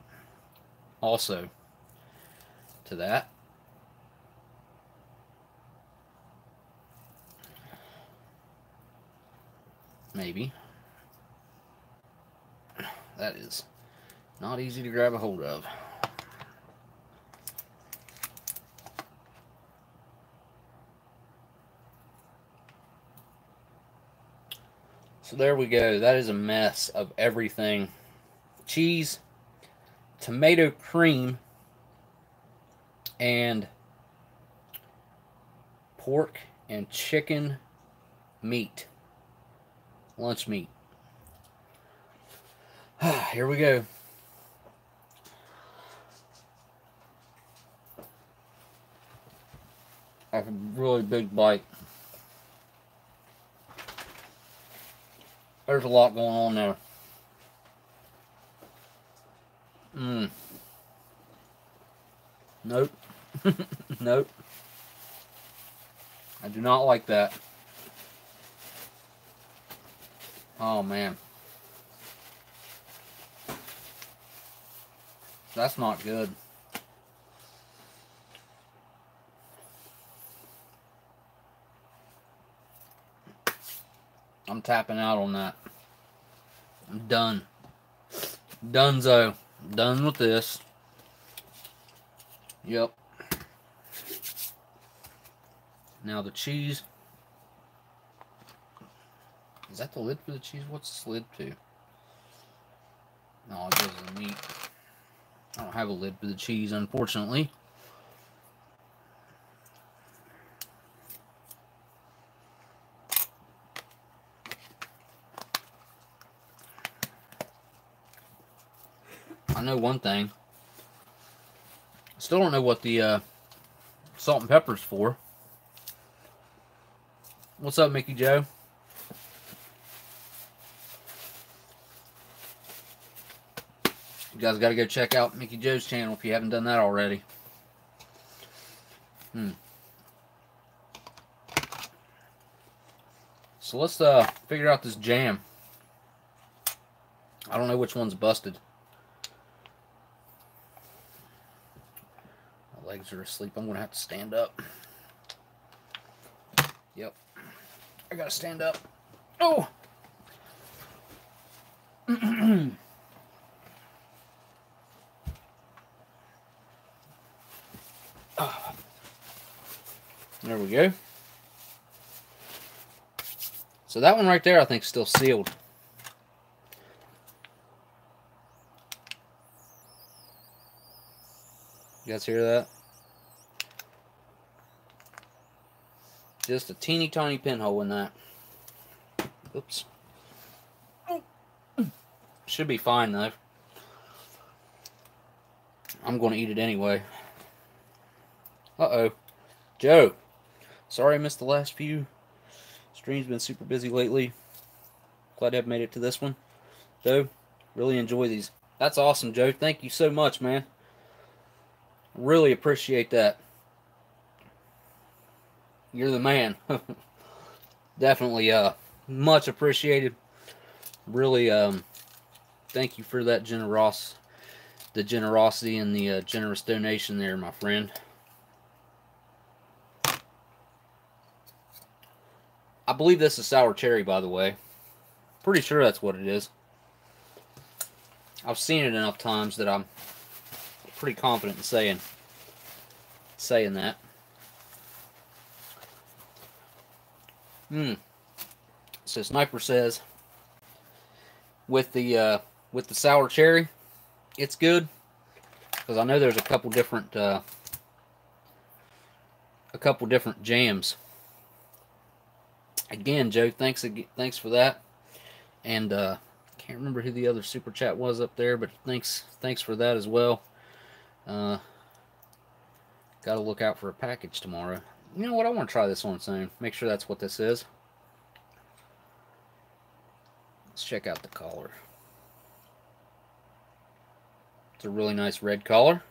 also to that. Maybe. That is not easy to grab a hold of. So there we go. That is a mess of everything. Cheese, tomato cream, and pork and chicken meat. Lunch meat. Here we go. A really big bite. There's a lot going on there. Nope. Nope. I do not like that. Oh man. That's not good. I'm tapping out on that. I'm done. Donezo. Done with this. Yep. Now the cheese. Is that the lid for the cheese? What's this lid to? No, it goes to the meat. I don't have a lid for the cheese, unfortunately. I know one thing. Still don't know what the salt and pepper's for. What's up, Mickey Joe? You guys got to go check out Mickey Joe's channel if you haven't done that already. So let's figure out this jam. I don't know which one's busted. My legs are asleep. I'm going to have to stand up. Yep. I got to stand up. Oh! There we go. So that one right there, I think, is still sealed. You guys hear that? Just a teeny tiny pinhole in that. Oops. Should be fine though. I'm going to eat it anyway. Uh-oh. Joe. Sorry I missed the last few. Stream's been super busy lately. Glad I've made it to this one. Joe, really enjoy these. That's awesome, Joe. Thank you so much, man. Really appreciate that. You're the man. Definitely much appreciated. Really thank you for that generosity and the generous donation there, my friend. I believe this is sour cherry, by the way. Pretty sure that's what it is. I've seen it enough times that I'm pretty confident in saying that. So Sniper says with the sour cherry, it's good because I know there's a couple different jams. Again, Joe, thanks for that, and can't remember who the other super chat was up there, but thanks for that as well. Got to look out for a package tomorrow. You know what? I want to try this one soon. Make sure that's what this is. Let's check out the collar. It's It's a really nice red color.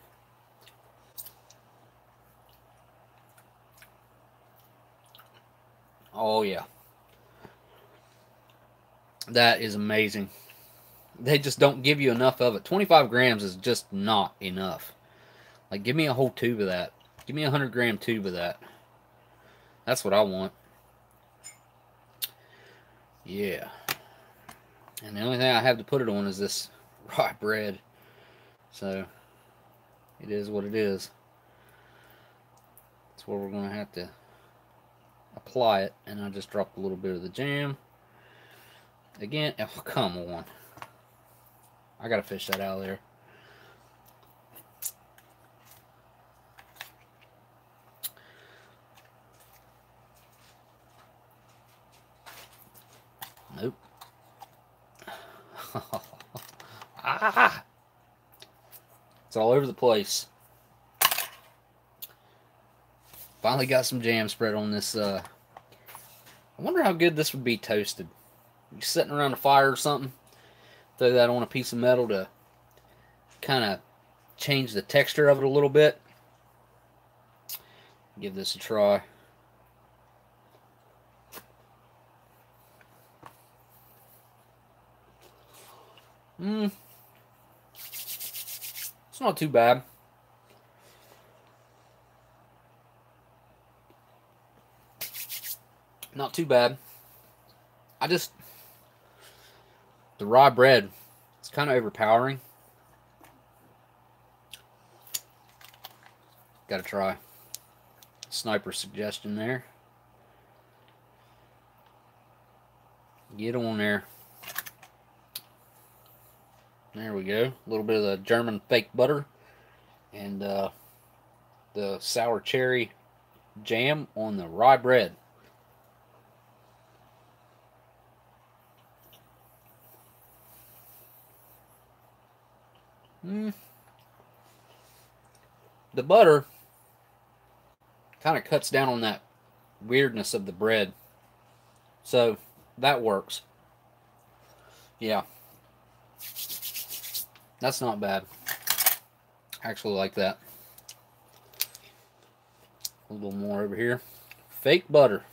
Oh yeah. That is amazing. They just don't give you enough of it. 25 grams is just not enough. Like, give me a whole tube of that. Give me a 100-gram tube of that. That's what I want. Yeah. And the only thing I have to put it on is this rye bread. So, it is what it is. That's where we're going to have to apply it. And I just dropped a little bit of the jam. Again, oh, come on. I got to fish that out of there. Nope. Ah! It's all over the place. Finally got some jam spread on this. I wonder how good this would be toasted. You're sitting around a fire or something. Throw that on a piece of metal to kind of change the texture of it a little bit. Give this a try. It's not too bad. Not too bad. The raw bread, it's kind of overpowering. Gotta try. Sniper suggestion there. Get on there. There we go. A little bit of the German fake butter and the sour cherry jam on the rye bread. The butter kind of cuts down on that weirdness of the bread. So that works. Yeah. That's not bad. I actually like that. A little more over here. Fake butter.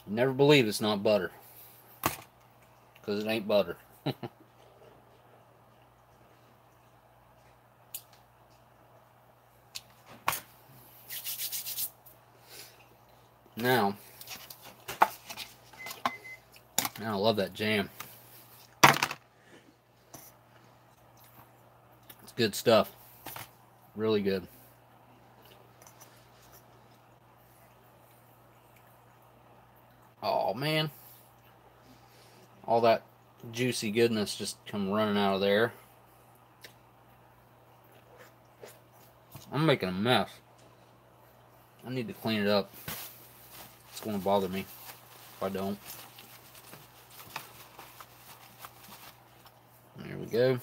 Never believe it's not butter. Because it ain't butter. Now I love that jam. It's good stuff. Really good. Oh man. All that juicy goodness just come running out of there. I'm making a mess. I need to clean it up. It's going to bother me if I don't. There we go.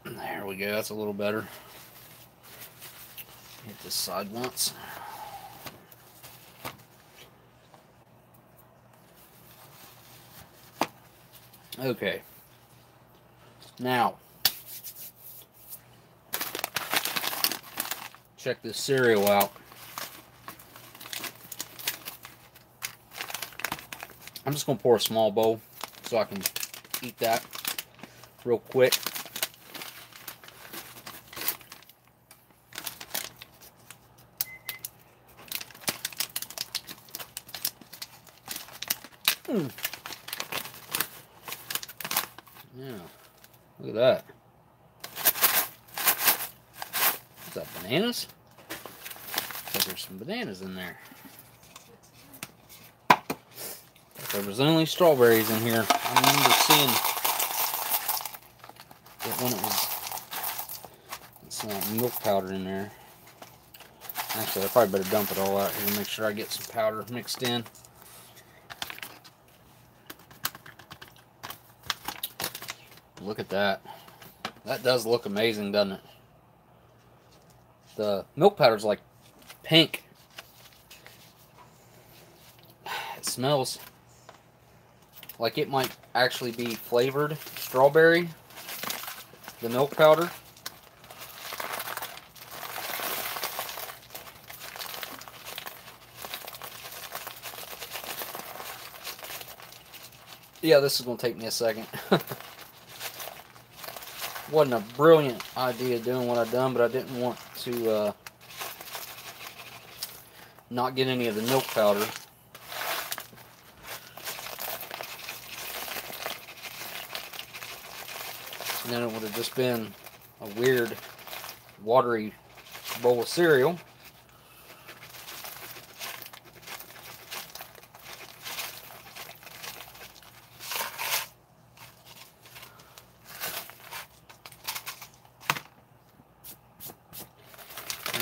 There we go. That's a little better. Hit this side once. Okay. Now, check this cereal out. I'm just going to pour a small bowl so I can eat that real quick. Yeah, look at that. Is that bananas? Looks like there's some bananas in there. There was only strawberries in here. I remember seeing it when it was some milk powder in there. Actually, I probably better dump it all out here to make sure I get some powder mixed in. Look at that. That does look amazing, doesn't it? The milk powder's like pink. It smells like it might actually be flavored strawberry, the milk powder. Yeah, this is going to take me a second. Wasn't a brilliant idea doing what I've done, but I didn't want to not get any of the milk powder. And then it would have just been a weird, watery bowl of cereal.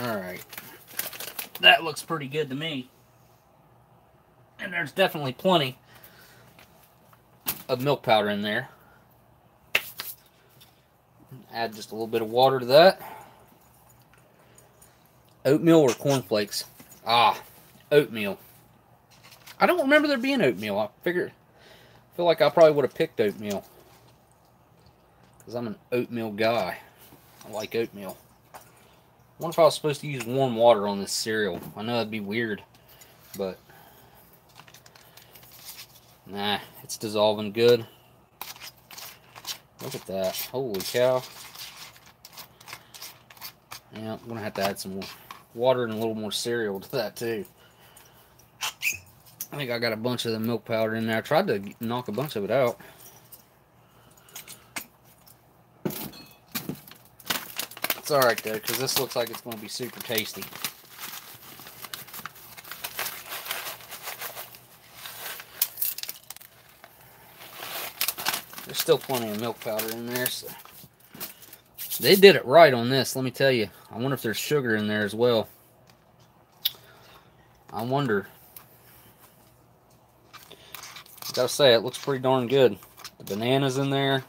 Alright. That looks pretty good to me. And there's definitely plenty of milk powder in there. Add just a little bit of water to that. Oatmeal or cornflakes? Ah, oatmeal. I don't remember there being oatmeal. I feel like I probably would have picked oatmeal, because I'm an oatmeal guy. I like oatmeal. I wonder if I was supposed to use warm water on this cereal. I know that'd be weird, but nah, it's dissolving good. Look at that. Holy cow. Yeah, I'm going to have to add some more water and a little more cereal to that too. I think I got a bunch of the milk powder in there. I tried to knock a bunch of it out. It's alright though, because this looks like it's going to be super tasty. There's still plenty of milk powder in there, so they did it right on this, let me tell you. I wonder if there's sugar in there as well. I wonder. Gotta say, it looks pretty darn good. The bananas in there,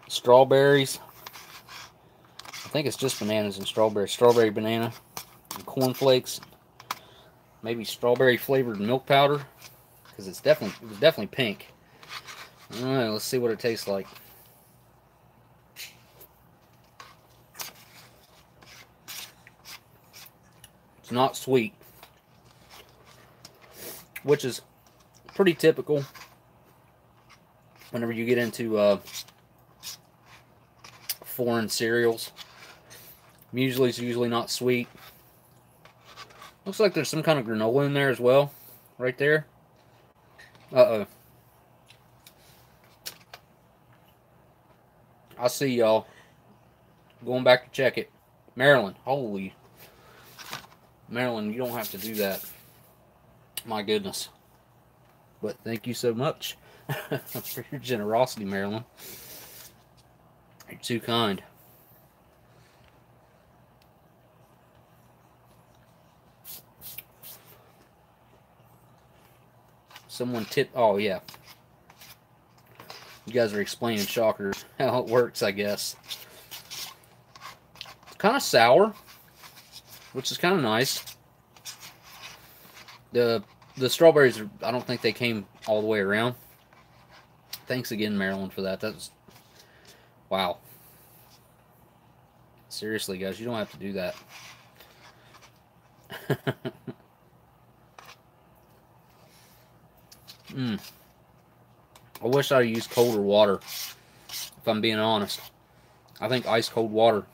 strawberries. I think it's just bananas and strawberry. Strawberry banana, and cornflakes. Maybe strawberry flavored milk powder, because it was definitely pink. All right, let's see what it tastes like. It's not sweet, which is pretty typical whenever you get into foreign cereals. It's usually not sweet. Looks like there's some kind of granola in there as well, right there. Uh-oh. I see y'all. Going back to check it. Maryland, holy. Maryland, you don't have to do that. My goodness. But thank you so much for your generosity, Maryland. You're too kind. Someone tipped. Oh, yeah. You guys are explaining, shocker, how it works, I guess. It's kind of sour, which is kind of nice. The strawberries, I don't think they came all the way around. Thanks again, Maryland, for that. That's, wow. Seriously, guys, you don't have to do that. I wish I used colder water, if I'm being honest. I think ice cold water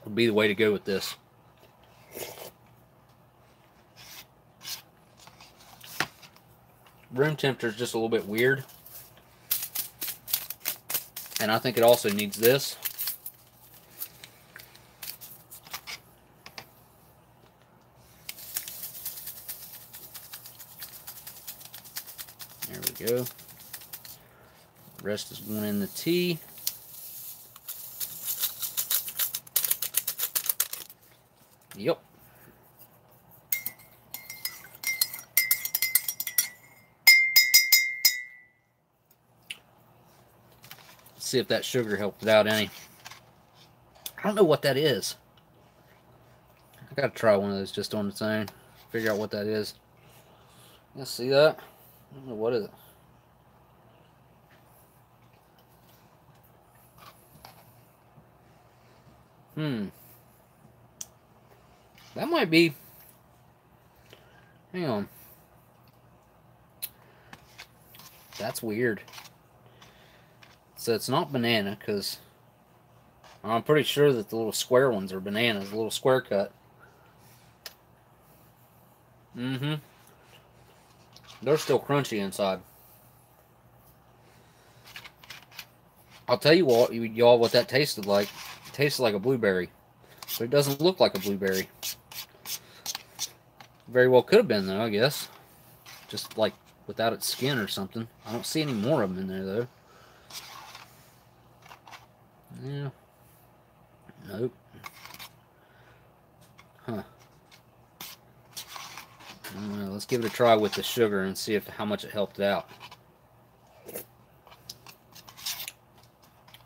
would be the way to go with this. Room temperature is just a little bit weird. And I think it also needs this. There we go. The rest is going in the tea. Yep. see if that sugar helped it out any. I don't know what that is. I gotta try one of those just on its own. Figure out what that is. You see that? I don't know what is it. That might be. Hang on. That's weird. So it's not banana, because I'm pretty sure that the little square ones are bananas, the little square cut. They're still crunchy inside. I'll tell you what, y'all, what that tasted like. It tasted like a blueberry, but it doesn't look like a blueberry. Very well could have been, though, I guess. Just like without its skin or something. I don't see any more of them in there, though. Yeah. Nope. Huh. Let's give it a try with the sugar and see how much it helped it out.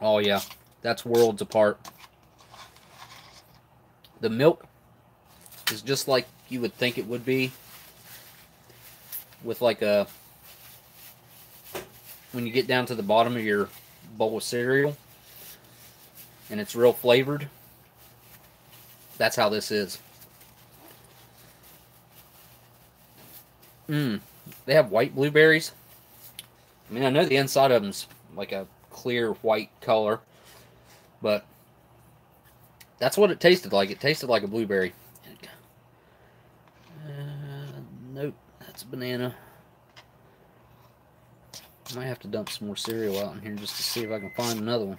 Oh yeah, that's worlds apart. The milk is just like you would think it would be with like a, when you get down to the bottom of your bowl of cereal and it's real flavored. That's how this is. They have white blueberries. I mean, I know the inside of them's like a clear white color, but that's what it tasted like. It tasted like a blueberry. Nope, that's a banana. I might have to dump some more cereal out in here just to see if I can find another one.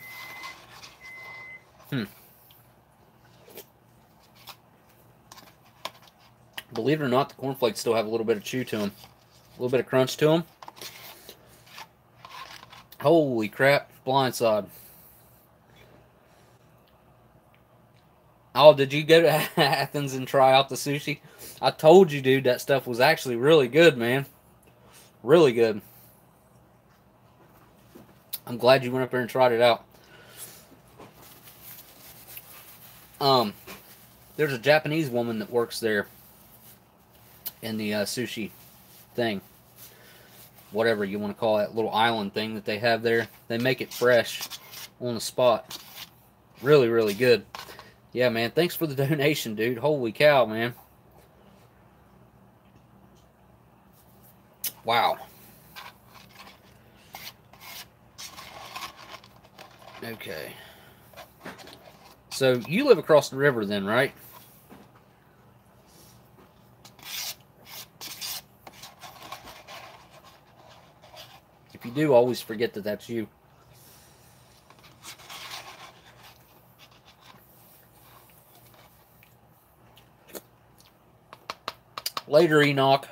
Believe it or not, the cornflakes still have a little bit of chew to them. A little bit of crunch to them. Holy crap, blindside. Oh, did you go to Athens and try out the sushi? I told you, dude, that stuff was actually really good, man. Really good. I'm glad you went up there and tried it out. There's a Japanese woman that works there in the sushi thing. Whatever you want to call that little island thing that they have there. They make it fresh on the spot. Really, really good. Yeah, man, thanks for the donation, dude. Holy cow, man. Wow. Okay. So, you live across the river then, right? If you do, always forget that that's you. Later, Enoch.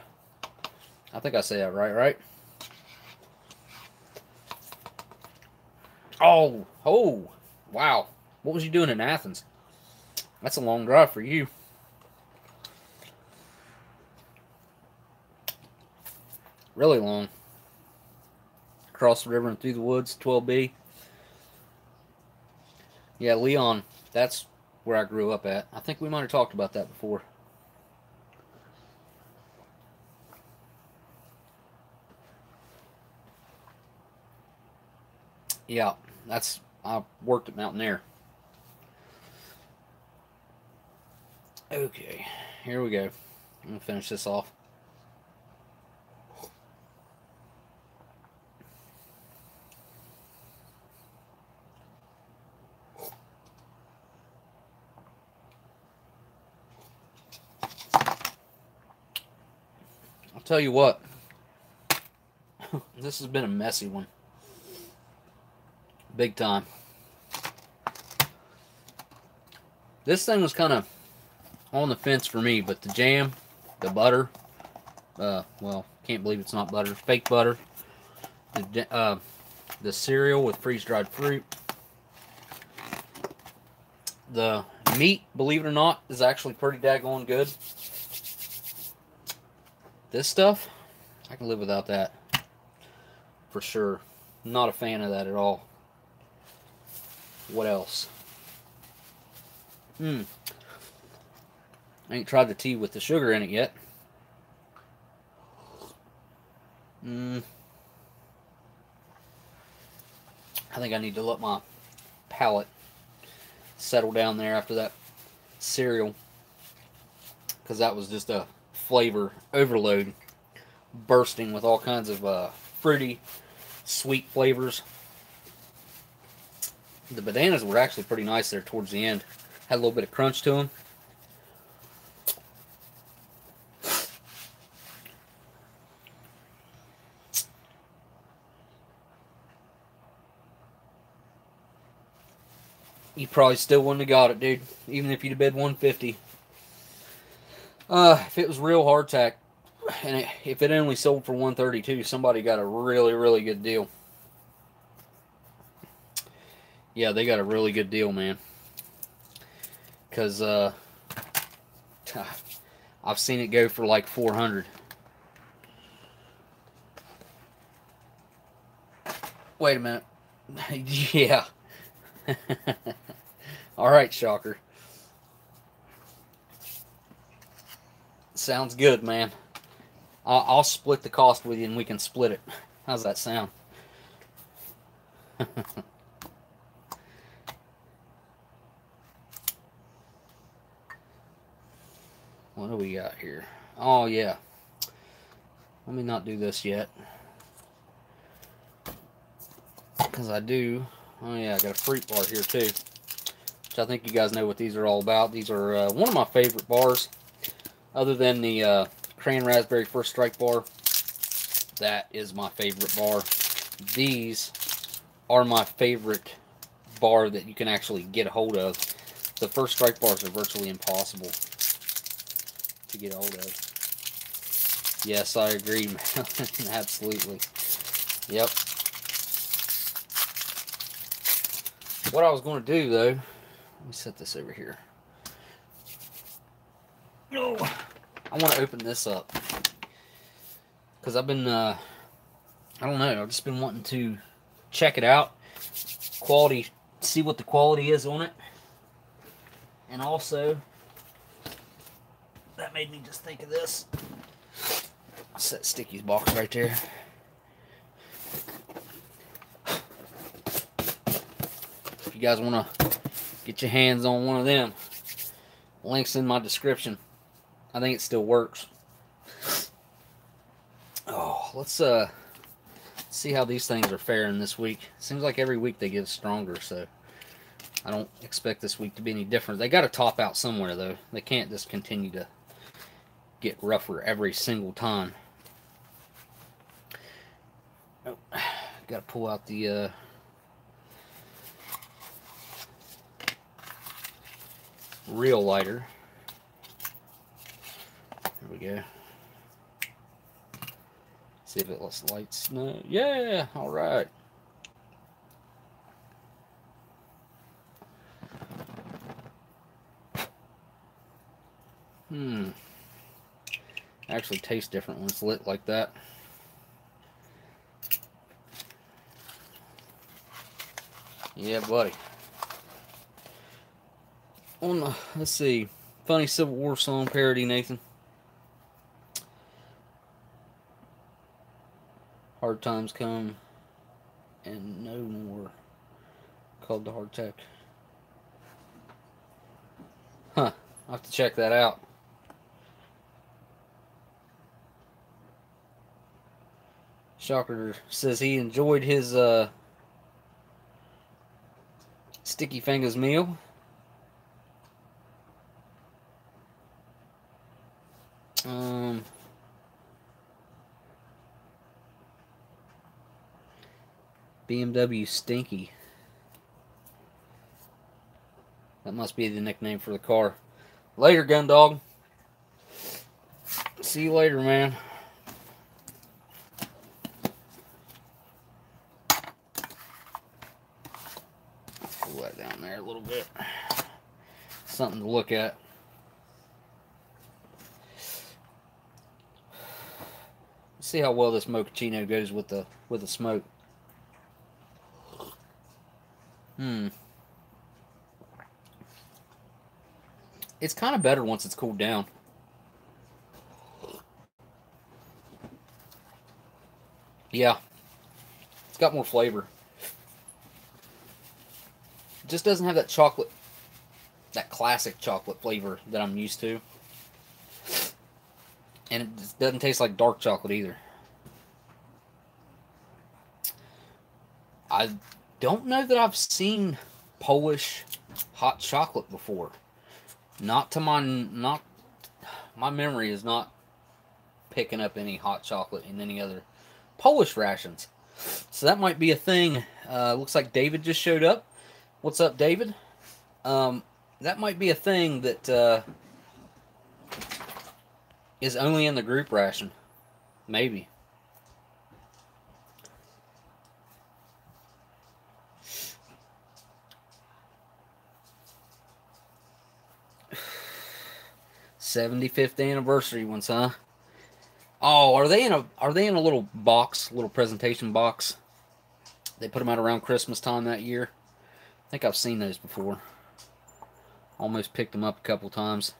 I think I say that right? Oh, wow. What was you doing in Athens? That's a long drive for you. Really long. Across the river and through the woods, 12B. Yeah, Leon, that's where I grew up at. I think we might have talked about that before. Yeah, I worked at Mountain Air. Okay, here we go. I'm going to finish this off. I'll tell you what. This has been a messy one. Big time. This thing was kind of on the fence for me, but the jam, the butter, well, can't believe it's not butter, fake butter, the cereal with freeze-dried fruit, the meat, believe it or not, is actually pretty daggone good. This stuff, I can live without that, for sure. Not a fan of that at all. What else? I ain't tried the tea with the sugar in it yet. I think I need to let my palate settle down there after that cereal, because that was just a flavor overload, bursting with all kinds of fruity, sweet flavors. The bananas were actually pretty nice there towards the end. Had a little bit of crunch to them. You probably still wouldn't have got it, dude, even if you'd have bid 150. If it was real hardtack, and if it only sold for 132, somebody got a really, really good deal. Yeah, they got a really good deal, man. Because I've seen it go for like 400. Wait a minute. Yeah. Alright, Shocker. Sounds good, man. I'll split the cost with you and we can split it. How's that sound? What do we got here? Oh, yeah. Let me not do this yet. Because I do. Oh, yeah, I got a fruit bar here, too. Which I think you guys know what these are all about. These are one of my favorite bars. Other than the Crayon Raspberry First Strike bar. That is my favorite bar. These are my favorite bar that you can actually get a hold of. The First Strike bars are virtually impossible to get a hold of. Yes, I agree, man. Absolutely. Yep. What I was going to do, though, let me set this over here. No, I want to open this up because I've been, I don't know, I've just been wanting to check it out, quality, see what the quality is on it, and also, that made me just think of this. I'll set Sticky's box right there. If you guys want to get your hands on one of them, links in my description. I think it still works. Oh, let's see how these things are faring this week. Seems like every week they get stronger, so I don't expect this week to be any different. They got to top out somewhere, though. They can't just continue to get rougher every single time. Oh, got to pull out the real lighter. There we go. See if it lights. No, yeah, all right. Actually tastes different when it's lit like that. Yeah, buddy. On the, let's see, funny Civil War song parody, Nathan. Hard times come and no more. Called the hardtack. Huh. I'll have to check that out. Shocker says he enjoyed his Sticky Fingers meal. BMW Stinky. That must be the nickname for the car. Later, gun dog. See you later, man. Pull that down there a little bit. Something to look at. See how well this mochaccino goes with the smoke. It's kind of better once it's cooled down. Yeah, it's got more flavor. It just doesn't have that chocolate, that classic chocolate flavor that I'm used to. And it just doesn't taste like dark chocolate either. I don't know that I've seen Polish hot chocolate before. Not to my memory is not picking up any hot chocolate in any other Polish rations. So that might be a thing. Looks like David just showed up. What's up, David? That might be a thing that is only in the group ration. Maybe. '75th anniversary ones, huh? Oh, are they in a little box, little presentation box? They put them out around Christmas time that year. I think I've seen those before. Almost picked them up a couple times.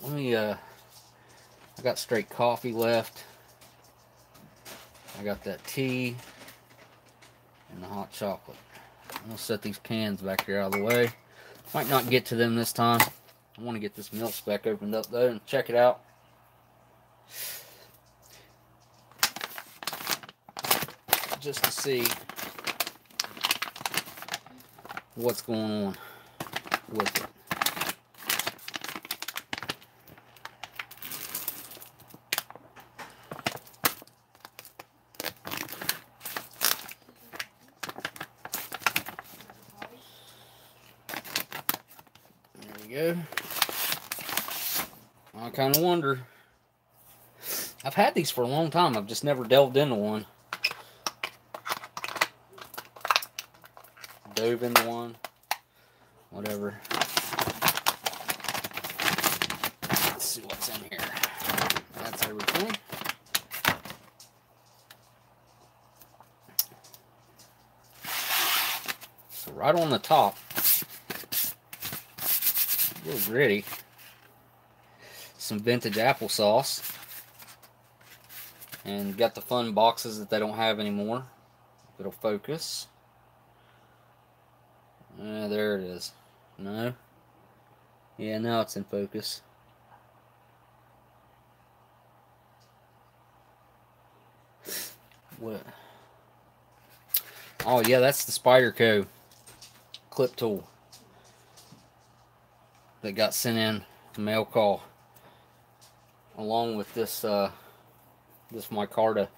Let me, I got straight coffee left. I got that tea and the hot chocolate. I'm going to set these cans back here out of the way. Might not get to them this time. I want to get this milk spec opened up though and check it out. Just to see what's going on with it. Go. I kind of wonder. I've had these for a long time. I've just never delved into one. Dove into one. Whatever. Let's see what's in here. That's everything. So right on the top. A little gritty. Some vintage applesauce. And got the fun boxes that they don't have anymore. If it'll focus. There it is. No? Yeah, now it's in focus. What? Oh yeah, that's the Spyderco clip tool that got sent in to mail call along with this this micarta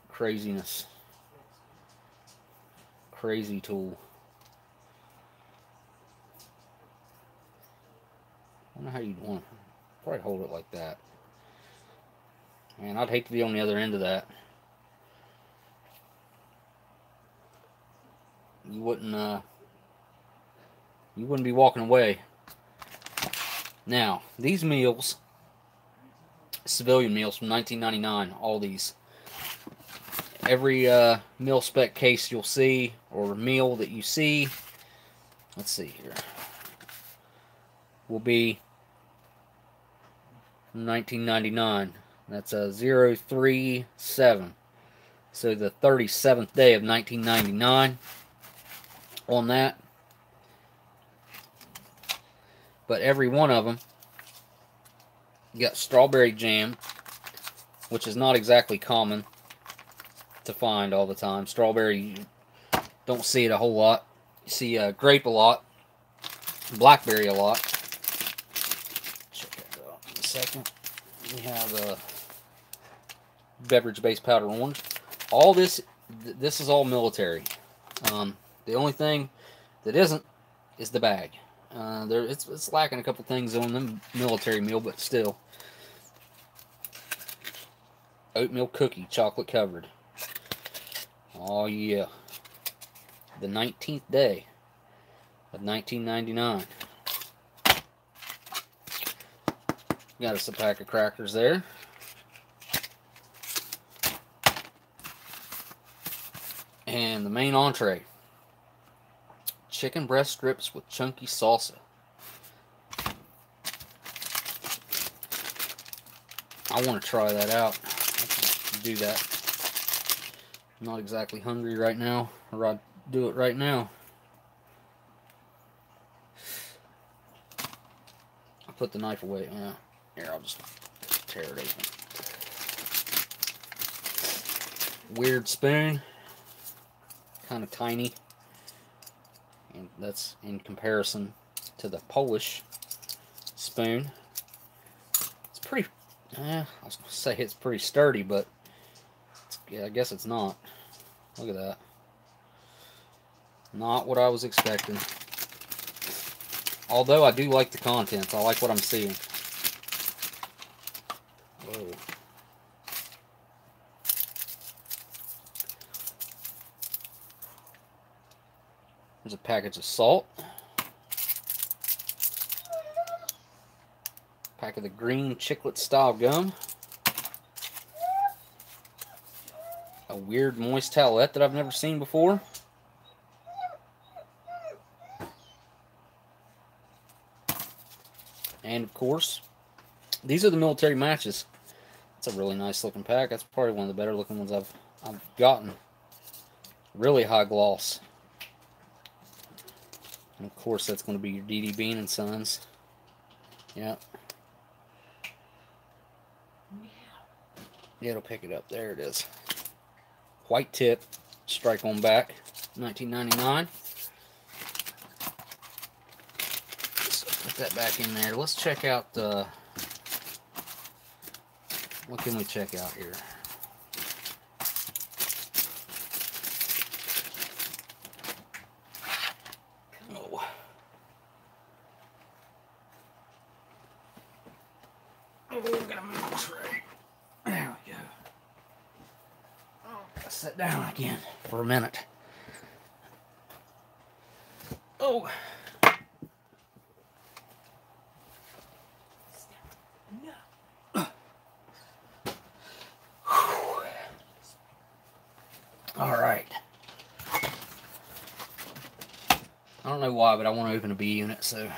craziness. Crazy tool. I don't know how you'd want to probably hold it like that. Man, I'd hate to be on the other end of that. You wouldn't be walking away. Now, these meals, civilian meals from 1999, all these. Every meal spec case you'll see, or meal that you see, let's see here, will be from 1999. That's a 037. So the 37th day of 1999 on that. But every one of them, you got strawberry jam, which is not exactly common to find all the time. Strawberry, you don't see it a whole lot. You see grape a lot, blackberry a lot. Check that out in a second. We have beverage-based powder orange. All this is all military. The only thing that isn't is the bag. It's lacking a couple things on them military meal, but still. Oatmeal cookie, chocolate covered. Oh yeah. The 19th day of 1999. Got us a pack of crackers there. And the main entree. Chicken breast strips with chunky salsa. I want to try that out. I can do that. I'm not exactly hungry right now, or I'd do it right now. I'll put the knife away. Here, I'll just tear it open. Weird spoon. Kind of tiny. And that's in comparison to the Polish spoon. It's pretty, I was going to say it's pretty sturdy, but yeah, I guess it's not. Look at that. Not what I was expecting. Although I do like the contents. I like what I'm seeing. Whoa. There's a package of salt. Pack of the green chiclet style gum. A weird moist towelette that I've never seen before. And of course, these are the military matches. It's a really nice looking pack. That's probably one of the better looking ones I've gotten. Really high gloss. And of course, that's going to be your D.D. Bean and Sons. Yep. Yeah, it'll pick it up. There it is. White tip, strike on back, $19.99. So put that back in there. Let's check out the. What can we check out here? Oh. Oh, we're gonna move this right. There we go. Oh, gotta sit down again for a minute. Oh. All right. I don't know why, but I want to open a B unit, so.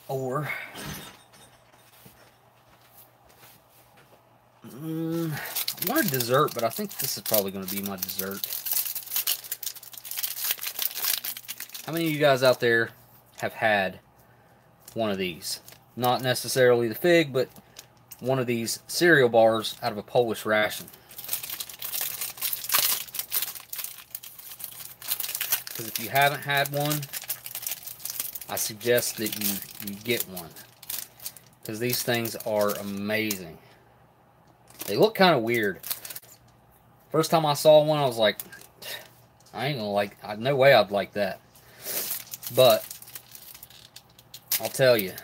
Or. I wanted dessert, but I think this is probably going to be my dessert. How many of you guys out there have had one of these? Not necessarily the fig, but one of these cereal bars out of a Polish ration. Because if you haven't had one, I suggest that you get one. Because these things are amazing. They look kind of weird. First time I saw one, I was like, I ain't gonna like, no way I'd like that. But, I'll tell you,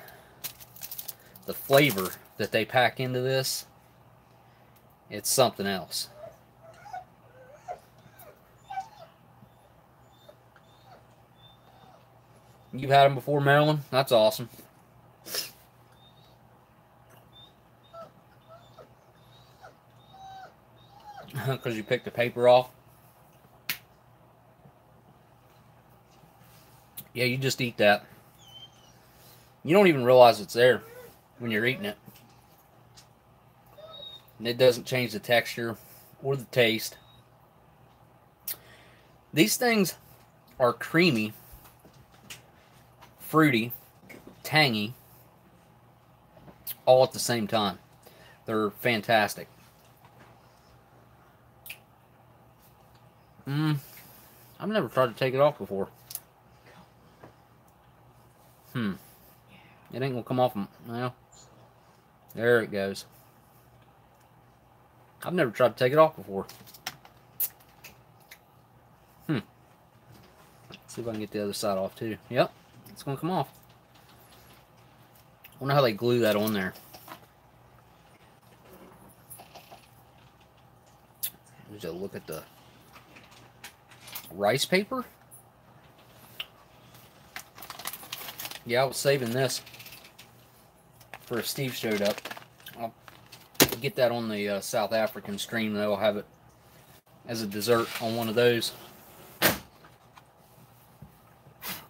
the flavor that they pack into this, it's something else. You've had them before, Marilyn? That's awesome. Because you picked the paper off. Yeah, you just eat that. You don't even realize it's there when you're eating it. And it doesn't change the texture or the taste. These things are creamy, fruity, tangy, all at the same time. They're fantastic. I've never tried to take it off before. It ain't gonna come off. Well, there it goes. I've never tried to take it off before. See if I can get the other side off too. Yep, it's gonna come off. I wonder how they glue that on there. Just a look at the rice paper. Yeah, I was saving this for if Steve showed up. I'll get that on the South African stream, they'll have it as a dessert on one of those. I'm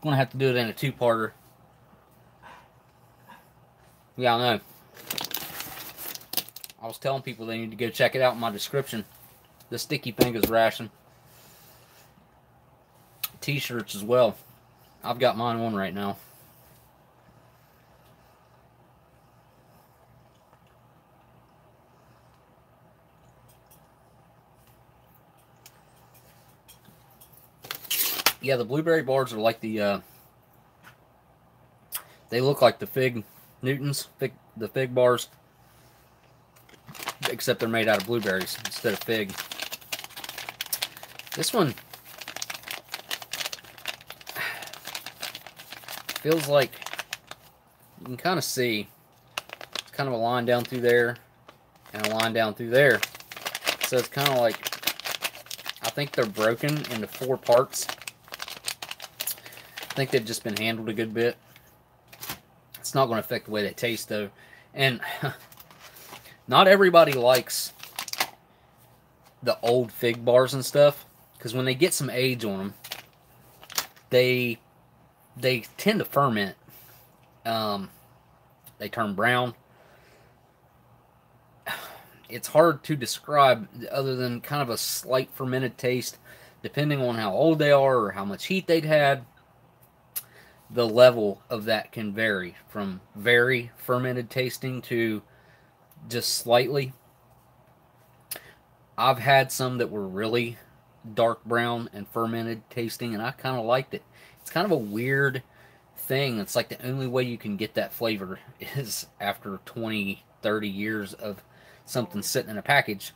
going to have to do it in a two-parter. Yeah, I know. I was telling people they need to go check it out in my description. The Sticky Fingers ration. T-shirts as well. I've got mine on right now. Yeah, the blueberry bars are like the, they look like the Fig Newtons, the Fig bars, except they're made out of blueberries instead of fig. This one feels like, you can kind of see, it's kind of a line down through there and a line down through there. So it's kind of like, I think they're broken into 4 parts. I think they've just been handled a good bit. It's not going to affect the way they taste though. And not everybody likes the old fig bars and stuff, because when they get some age on them, they tend to ferment. They turn brown. It's hard to describe other than kind of a slight fermented taste, depending on how old they are or how much heat they'd had. The level of that can vary from very fermented tasting to just slightly. I've had some that were really dark brown and fermented tasting, and I kind of liked it. It's kind of a weird thing. It's like the only way you can get that flavor is after 20, 30 years of something sitting in a package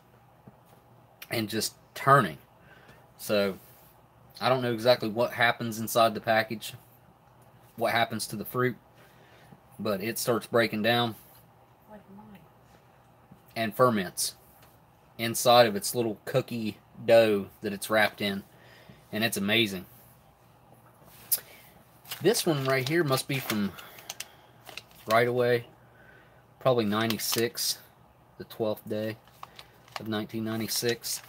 and just turning. So I don't know exactly what happens inside the package, what happens to the fruit, but it starts breaking down and ferments inside of its little cookie dough that it's wrapped in, and it's amazing. This one right here must be from right away, probably 96, the 12th day of 1996.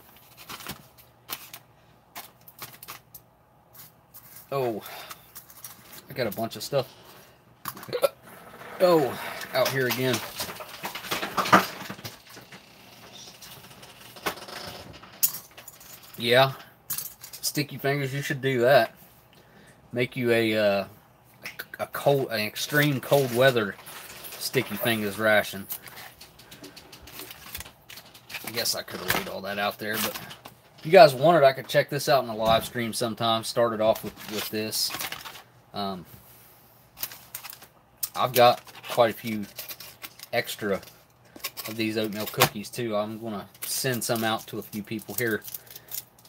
Oh, I got a bunch of stuff. Oh, out here again. Yeah, Sticky Fingers, you should do that. Make you an extreme cold weather Sticky Fingers ration. I guess I could have laid all that out there, but if you guys wanted, I could check this out in a live stream sometime. Started off with this. I've got quite a few extra of these oatmeal cookies too. I'm gonna send some out to a few people here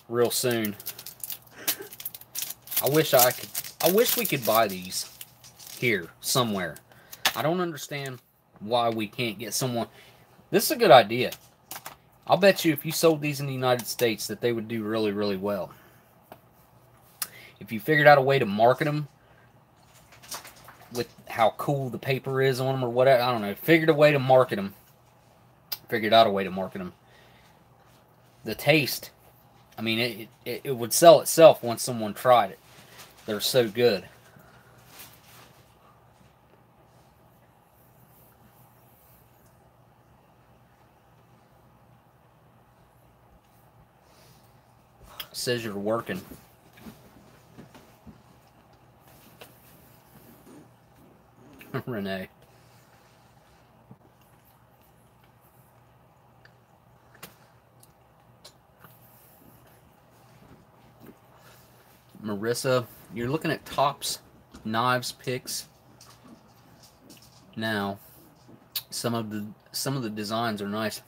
real soon. I wish we could buy these here somewhere. I don't understand why we can't get someone. This is a good idea. I'll bet you if you sold these in the United States that they would do really, really well. If you figured out a way to market them with how cool the paper is on them or whatever, I don't know. Figured a way to market them. Figured out a way to market them. The taste, I mean, it would sell itself once someone tried it. They're so good. Says you're working. Renee. Marissa, you're looking at tops, knives, picks. Now, some of the designs are nice.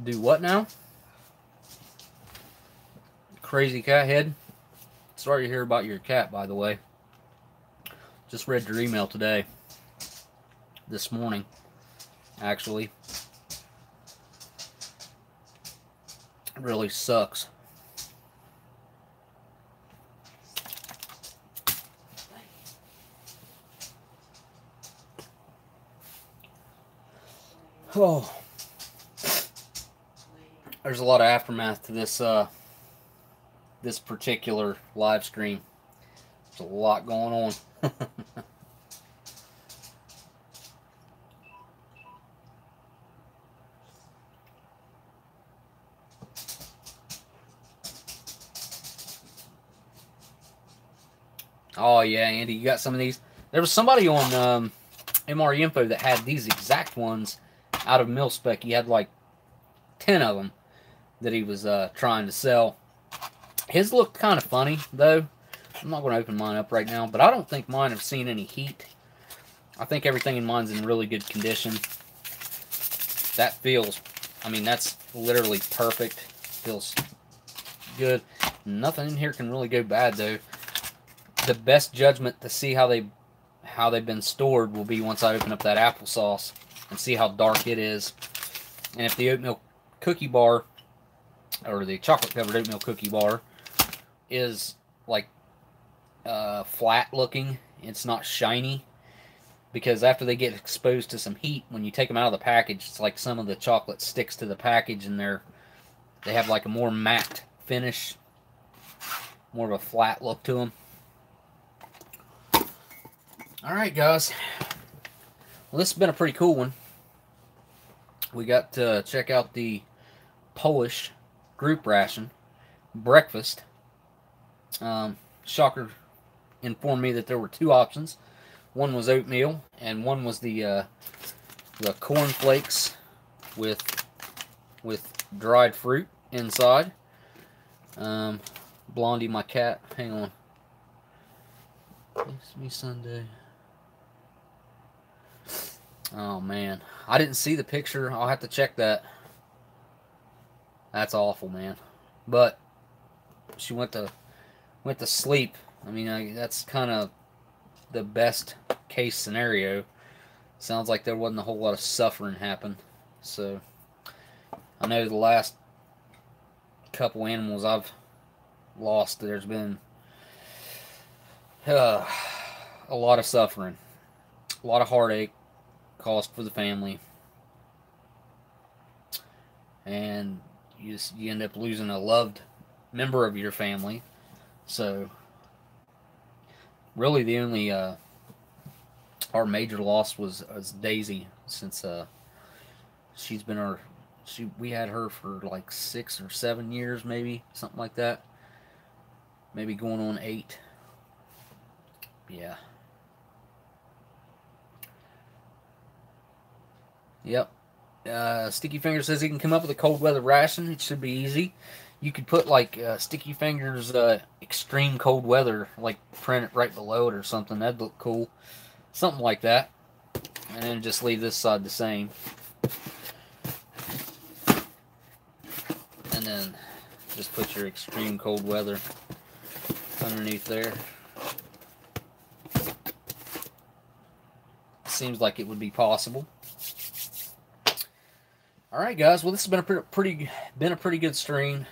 Do what now? Crazy cat head. Sorry to hear about your cat, by the way. Just read your email today. This morning, actually. It really sucks. Oh, there's a lot of aftermath to this this particular live stream. There's a lot going on. Oh yeah, Andy, you got some of these? There was somebody on MRE Info that had these exact ones out of mil spec. He had like 10 of them that he was trying to sell. His looked kind of funny, though. I'm not going to open mine up right now, but I don't think mine have seen any heat. I think everything in mine's in really good condition. That feels, I mean, that's literally perfect. Feels good. Nothing in here can really go bad, though. The best judgment to see how they've been stored will be once I open up that applesauce and see how dark it is. And if the oatmeal cookie bar, or the chocolate covered oatmeal cookie bar, is like flat looking, it's not shiny, because after they get exposed to some heat, when you take them out of the package, it's like some of the chocolate sticks to the package and they have like a more matte finish, more of a flat look to them. Alright guys, well this has been a pretty cool one. We got to check out the Polish group ration breakfast. Shocker informed me that there were two options. One was oatmeal, and one was the corn flakes with dried fruit inside. Blondie, my cat, hang on. It's me Sunday. Oh man, I didn't see the picture. I'll have to check that. That's awful, man. But she went to sleep. I mean, that's kind of the best case scenario. Sounds like there wasn't a whole lot of suffering happen. So I know the last couple animals I've lost, there's been a lot of suffering, a lot of heartache caused for the family, and you end up losing a loved member of your family. So really the only our major loss was Daisy, since she's been we had her for like 6 or 7 years, maybe something like that, maybe going on 8. Yeah. Yep. Sticky Fingers says he can come up with a cold weather ration. It should be easy. You could put like Sticky Fingers extreme cold weather, like print it right below it or something. That'd look cool. Something like that. And then just leave this side the same. And then just put your extreme cold weather underneath there. Seems like it would be possible. Alright guys, well this has been a pretty good stream.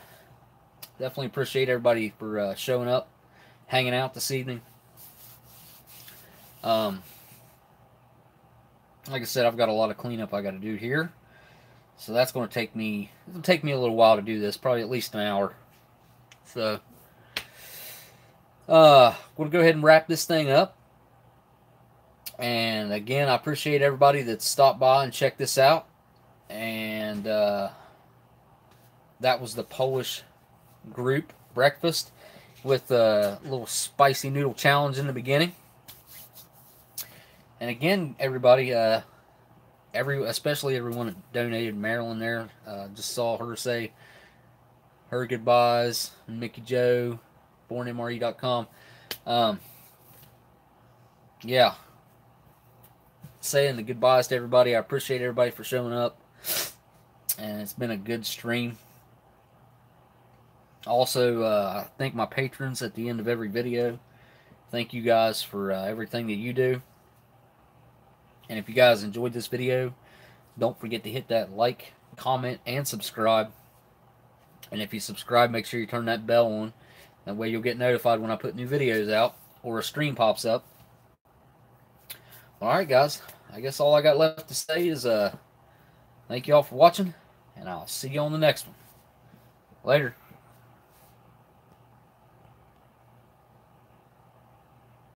Definitely appreciate everybody for showing up, hanging out this evening. Like I said, I've got a lot of cleanup I got to do here, so that's going to take me. It'll take me a little while to do this, probably at least an hour. So, we'll go ahead and wrap this thing up. And again, I appreciate everybody that stopped by and checked this out. And that was the Polish group breakfast with a little spicy noodle challenge in the beginning. And again, everybody, especially everyone that donated, Marilyn there, just saw her say her goodbyes, and Mickey Joe, bornmre.com. Yeah, saying the goodbyes to everybody. I appreciate everybody for showing up, and it's been a good stream. Also, I thank my patrons at the end of every video. Thank you guys for everything that you do. And if you guys enjoyed this video, don't forget to hit that like, comment, and subscribe. And if you subscribe, make sure you turn that bell on. That way you'll get notified when I put new videos out or a stream pops up. Alright guys, I guess all I got left to say is Thank you all for watching, and I'll see you on the next one. Later.